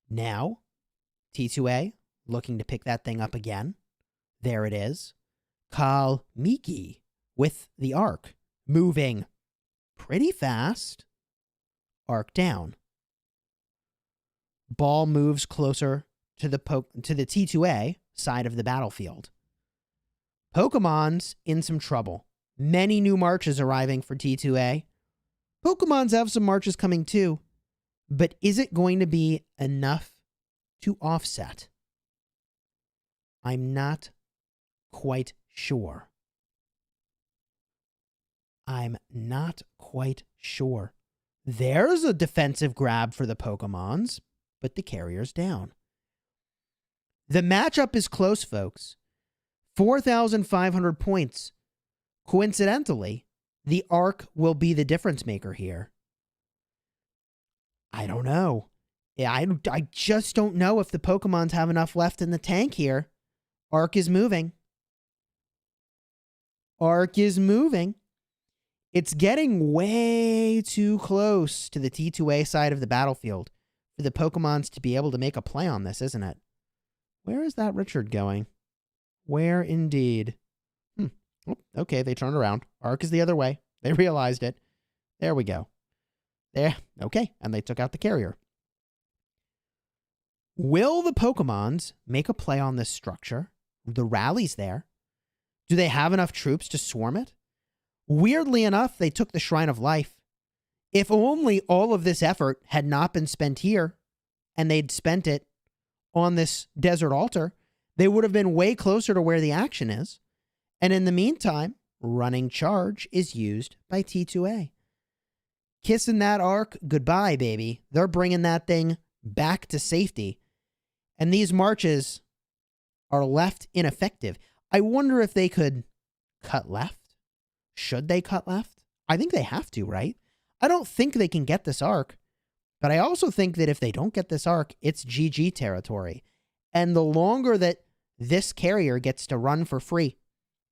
Now, T2A looking to pick that thing up again. There it is. Kalmiki with the arc. Moving pretty fast. Arc down. Ball moves closer to the T2A side of the battlefield. Pokemon's in some trouble. Many new marches arriving for T2A. Pokemon's have some marches coming too. But is it going to be enough to offset? I'm not quite sure. I'm not quite sure. There's a defensive grab for the Pokemons, but the carrier's down. The matchup is close, folks. 4,500 points. Coincidentally, the arc will be the difference maker here. I don't know. I just don't know if the Pokemons have enough left in the tank here. Arc is moving. Arc is moving. It's getting way too close to the T2A side of the battlefield for the Pokemons to be able to make a play on this, isn't it? Where is that Richard going? Where indeed? Oh, okay, they turned around. Arc is the other way. They realized it. There we go. There. Okay, and they took out the carrier. Will the Pokemons make a play on this structure? The rally's there. Do they have enough troops to swarm it? Weirdly enough, they took the Shrine of Life. If only all of this effort had not been spent here, and they'd spent it on this desert altar, they would have been way closer to where the action is. And in the meantime, running charge is used by T2A. Kissing that arc goodbye, baby. They're bringing that thing back to safety. And these marches are left ineffective. I wonder if they could cut left? Should they cut left? I think they have to, right? I don't think they can get this arc, but I also think that if they don't get this arc, it's GG territory. And the longer that this carrier gets to run for free,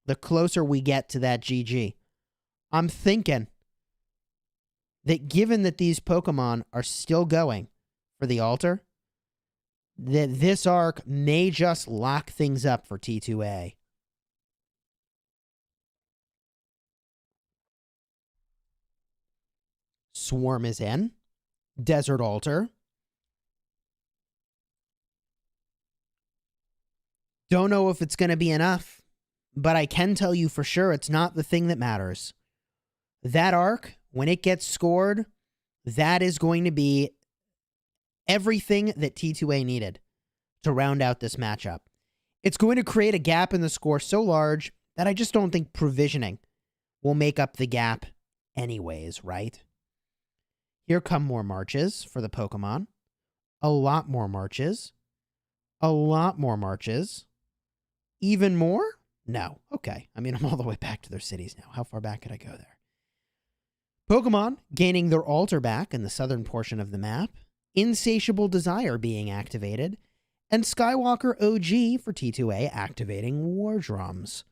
the closer we get to that GG. I'm thinking that given that these Pokemon are still going for the altar, that this arc may just lock things up for T2A. Swarm is in. Desert Altar. Don't know if it's going to be enough, but I can tell you for sure it's not the thing that matters. That arc, when it gets scored, that is going to be everything that T2A needed to round out this matchup. It's going to create a gap in the score so large that I just don't think provisioning will make up the gap anyways, right? Here come more marches for the Pokemon. A lot more marches. A lot more marches. Even more? No. Okay. I mean, I'm all the way back to their cities now. How far back could I go there? Pokemon gaining their altar back in the southern portion of the map. Insatiable Desire being activated. And Skywalker OG for T2A activating War Drums.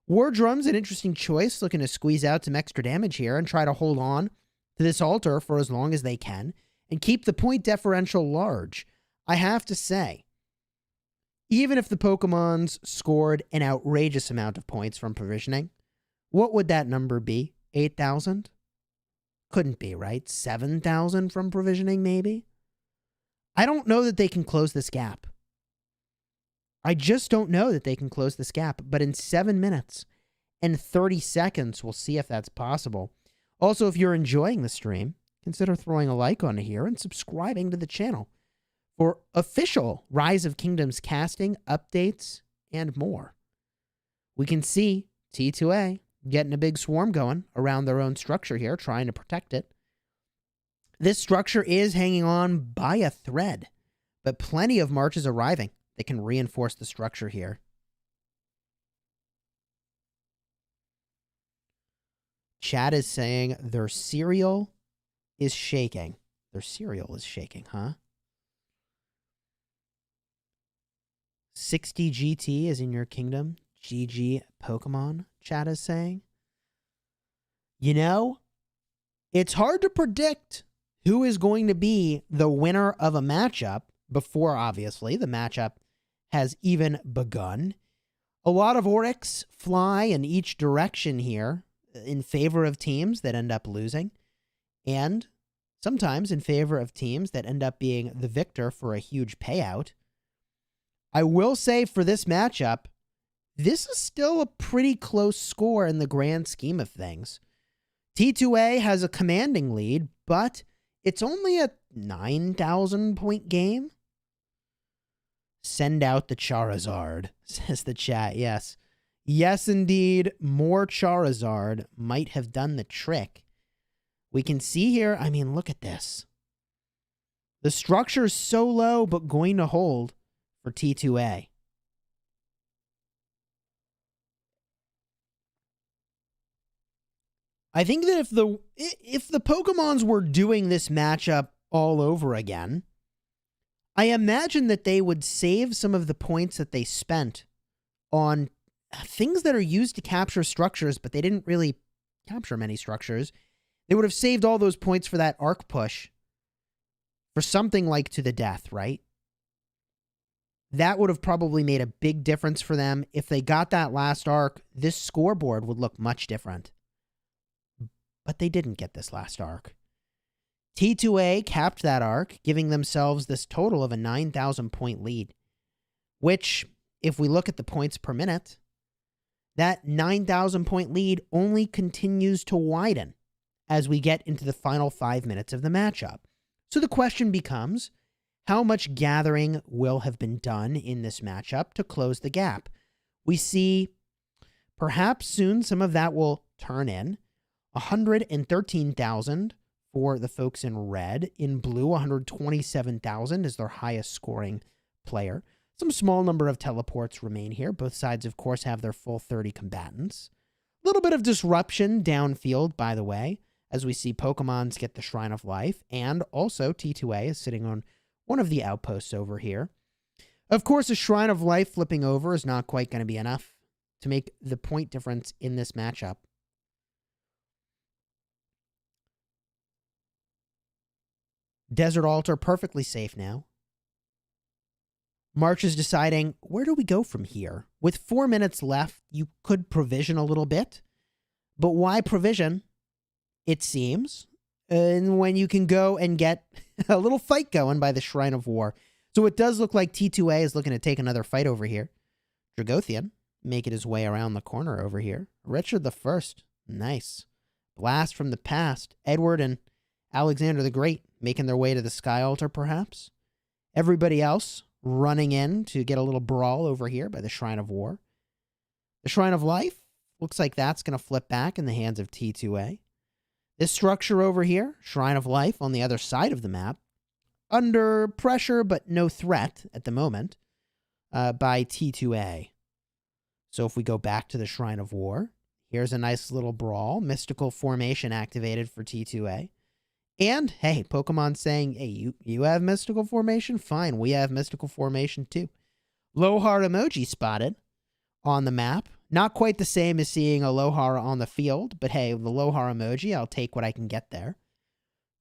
War Drums, an interesting choice, looking to squeeze out some extra damage here and try to hold on to this altar for as long as they can and keep the point differential large. I have to say, even if the Pokemons scored an outrageous amount of points from provisioning, what would that number be? 8,000? Couldn't be, right? 7,000 from provisioning, maybe? I don't know that they can close this gap. I just don't know that they can close this gap. But in 7 minutes and 30 seconds, we'll see if that's possible. Also, if you're enjoying the stream, consider throwing a like on here and subscribing to the channel for official Rise of Kingdoms casting, updates, and more. We can see T2A getting a big swarm going around their own structure here, trying to protect it. This structure is hanging on by a thread, but plenty of marches arriving that can reinforce the structure here. Chat is saying their cereal is shaking. Their cereal is shaking, huh? 60 GT is in your kingdom. GG Pokemon, chat is saying. You know, it's hard to predict who is going to be the winner of a matchup before, obviously, the matchup has even begun. A lot of Oryx fly in each direction here in favor of teams that end up losing, and sometimes in favor of teams that end up being the victor for a huge payout. I will say for this matchup, this is still a pretty close score in the grand scheme of things. T2A has a commanding lead, but it's only a 9,000 point game. Send out the Charizard, says the chat. Yes. Yes, indeed. More Charizard might have done the trick. We can see here, I mean, look at this. The structure is so low, but going to hold for T2A. I think that if the Pokemons were doing this matchup all over again, I imagine that they would save some of the points that they spent on things that are used to capture structures, but they didn't really capture many structures. They would have saved all those points for that arc push for something like to the death, right? That would have probably made a big difference for them. If they got that last arc, this scoreboard would look much different. But they didn't get this last arc. T2A capped that arc, giving themselves this total of a 9,000 point lead, which, if we look at the points per minute, that 9,000 point lead only continues to widen as we get into the final 5 minutes of the matchup. So the question becomes, how much gathering will have been done in this matchup to close the gap? We see perhaps soon some of that will turn in. 113,000 for the folks in red. In blue, 127,000 is their highest scoring player. Some small number of teleports remain here. Both sides, of course, have their full 30 combatants. Little bit of disruption downfield, by the way, as we see Pokemons get the Shrine of Life, and also T2A is sitting on one of the outposts over here. Of course, a Shrine of Life flipping over is not quite going to be enough to make the point difference in this matchup. Desert Altar perfectly safe now. March is deciding, where do we go from here? With 4 minutes left, you could provision a little bit. But why provision, it seems, and when you can go and get a little fight going by the Shrine of War. So it does look like T2A is looking to take another fight over here. Dragothian making his way around the corner over here. Richard the First, nice. Blast from the past. Edward and Alexander the Great making their way to the Sky Altar, perhaps. Everybody else running in to get a little brawl over here by the Shrine of War. The Shrine of Life looks like that's going to flip back in the hands of T2A. This structure over here, Shrine of Life on the other side of the map, under pressure but no threat at the moment by T2A. So if we go back to the Shrine of War, here's a nice little brawl. Mystical Formation activated for T2A. And, hey, Pokemon saying, hey, you have Mystical Formation? Fine, we have Mystical Formation too. Lohar emoji spotted on the map. Not quite the same as seeing a Lohar on the field, but hey, the Lohar emoji, I'll take what I can get there.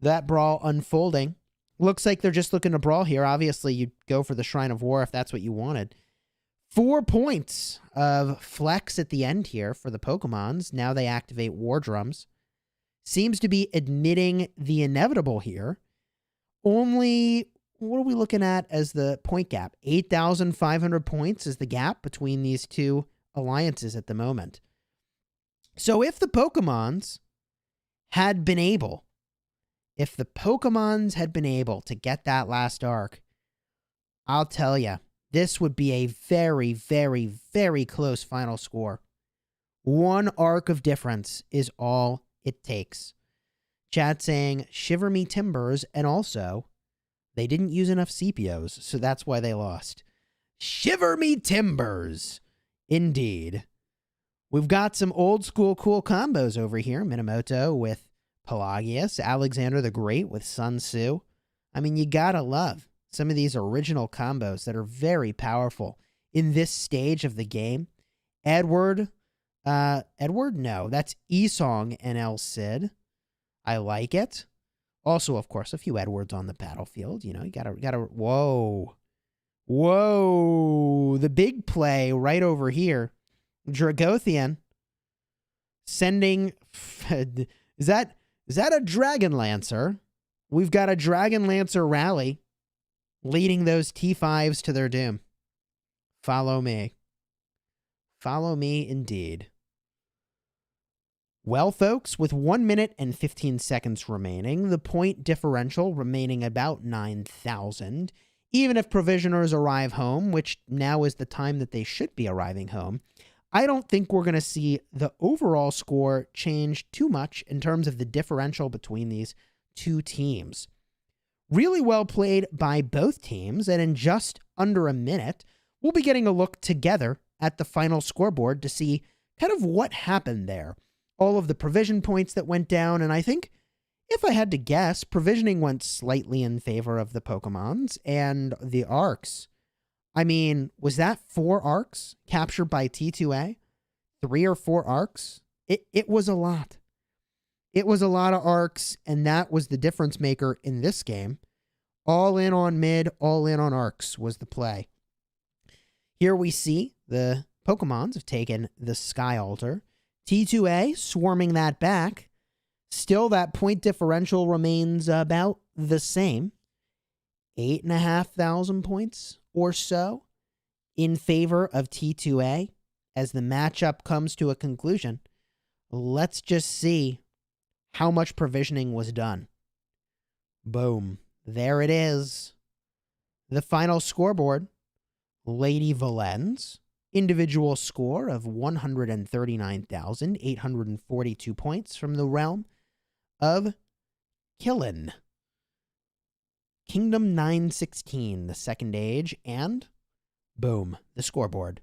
That brawl unfolding. Looks like they're just looking to brawl here. Obviously, you'd go for the Shrine of War if that's what you wanted. 4 points of flex at the end here for the Pokemons. Now they activate War Drums. Seems to be admitting the inevitable here. Only, what are we looking at as the point gap? 8,500 points is the gap between these two alliances at the moment. So if the Pokemons had been able to get that last arc, I'll tell you, this would be a very, very, very close final score. 1 arc of difference is all it takes. Chat saying, shiver me timbers, and also, they didn't use enough CPOs, so that's why they lost. Shiver me timbers! Indeed. We've got some old school cool combos over here. Minamoto with Pelagius, Alexander the Great with Sun Tzu. I mean, you gotta love some of these original combos that are very powerful in this stage of the game. Edward, no, that's Esong and El Cid. I like it. Also, of course, a few Edwards on the battlefield. You know, you gotta, whoa. Whoa, the big play right over here. Dragothian sending, is that a Dragon Lancer? We've got a Dragon Lancer rally leading those T5s to their doom. Follow me. Follow me indeed. Well, folks, with 1 minute and 15 seconds remaining, the point differential remaining about 9,000, even if provisioners arrive home, which now is the time that they should be arriving home, I don't think we're going to see the overall score change too much in terms of the differential between these two teams. Really well played by both teams, and in just under a minute, we'll be getting a look together at the final scoreboard to see kind of what happened there. All of the provision points that went down, and I think, if I had to guess, provisioning went slightly in favor of the Pokemons, and the arcs. I mean, was that 4 arcs captured by T2A? 3 or 4 arcs? It was a lot. It was a lot of arcs, and that was the difference maker in this game. All in on mid, all in on arcs was the play. Here we see the Pokemons have taken the Sky Altar. T2A swarming that back. Still, that point differential remains about the same. 8,500 points or so in favor of T2A as the matchup comes to a conclusion. Let's just see how much provisioning was done. Boom. There it is. The final scoreboard. Lady Valen's individual score of 139,842 points from the realm of Killin. K1916, the second age, and boom, the scoreboard.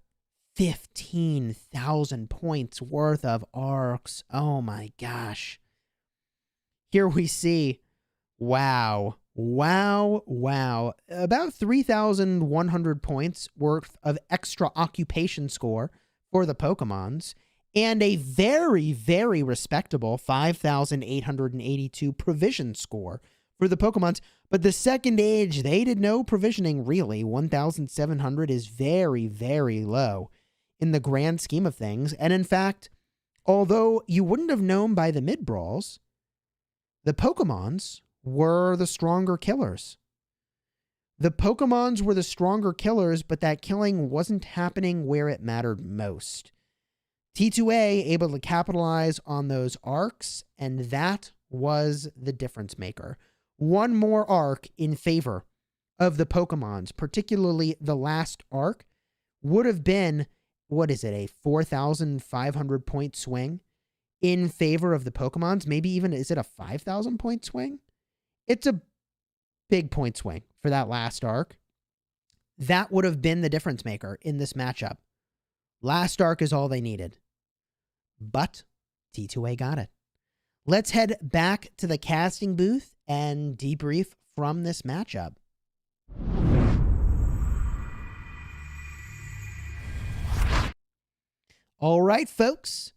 15,000 points worth of arcs. Oh my gosh. Here we see, wow, about 3,100 points worth of extra occupation score for the Pokemons, and a very, very respectable 5,882 provision score for the Pokemons. But the second age, they did no provisioning, really. 1,700 is very, very low in the grand scheme of things. And in fact, although you wouldn't have known by the mid-brawls, the Pokemons were the stronger killers. The Pokemons were the stronger killers, but that killing wasn't happening where it mattered most. T2A able to capitalize on those arcs, and that was the difference maker. One more arc in favor of the Pokemons, particularly the last arc, would have been, a 4,500 point swing in favor of the Pokemons? Maybe even, is it a 5,000 point swing? It's a big point swing for that last arc. That would have been the difference maker in this matchup. Last arc is all they needed. But T2A got it. Let's head back to the casting booth and debrief from this matchup. All right, folks.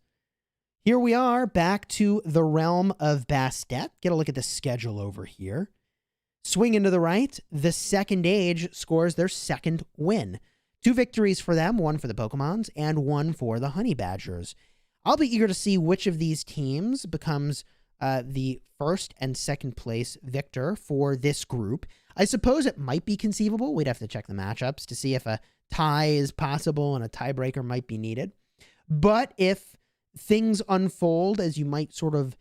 Here we are back to the realm of Bastet. Get a look at the schedule over here. Swing into the right, the second age scores their second win. 2 victories for them, 1 for the Pokemons and 1 for the Honey Badgers. I'll be eager to see which of these teams becomes the first and second place victor for this group. I suppose it might be conceivable. We'd have to check the matchups to see if a tie is possible and a tiebreaker might be needed. But if things unfold as you might sort of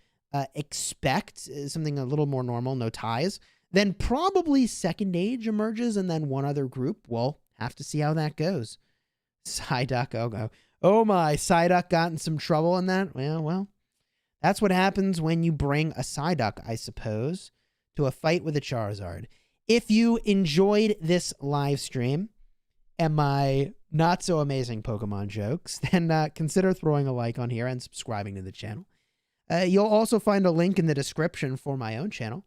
expect, something a little more normal, no ties, then probably second age emerges and then one other group. We'll have to see how that goes. Psyduck, oh my, Psyduck got in some trouble in that? Well, that's what happens when you bring a Psyduck, I suppose, to a fight with a Charizard. If you enjoyed this live stream and my not so amazing Pokemon jokes, then consider throwing a like on here and subscribing to the channel. You'll also find a link in the description for my own channel.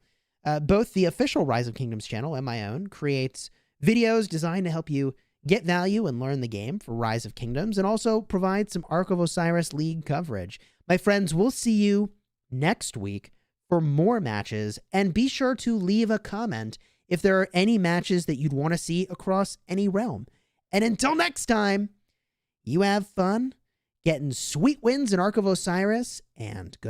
Both the official Rise of Kingdoms channel and my own creates videos designed to help you get value and learn the game for Rise of Kingdoms, and also provide some Ark of Osiris League coverage. My friends, we'll see you next week for more matches, and be sure to leave a comment if there are any matches that you'd want to see across any realm. And until next time, you have fun getting sweet wins in Ark of Osiris, and good luck.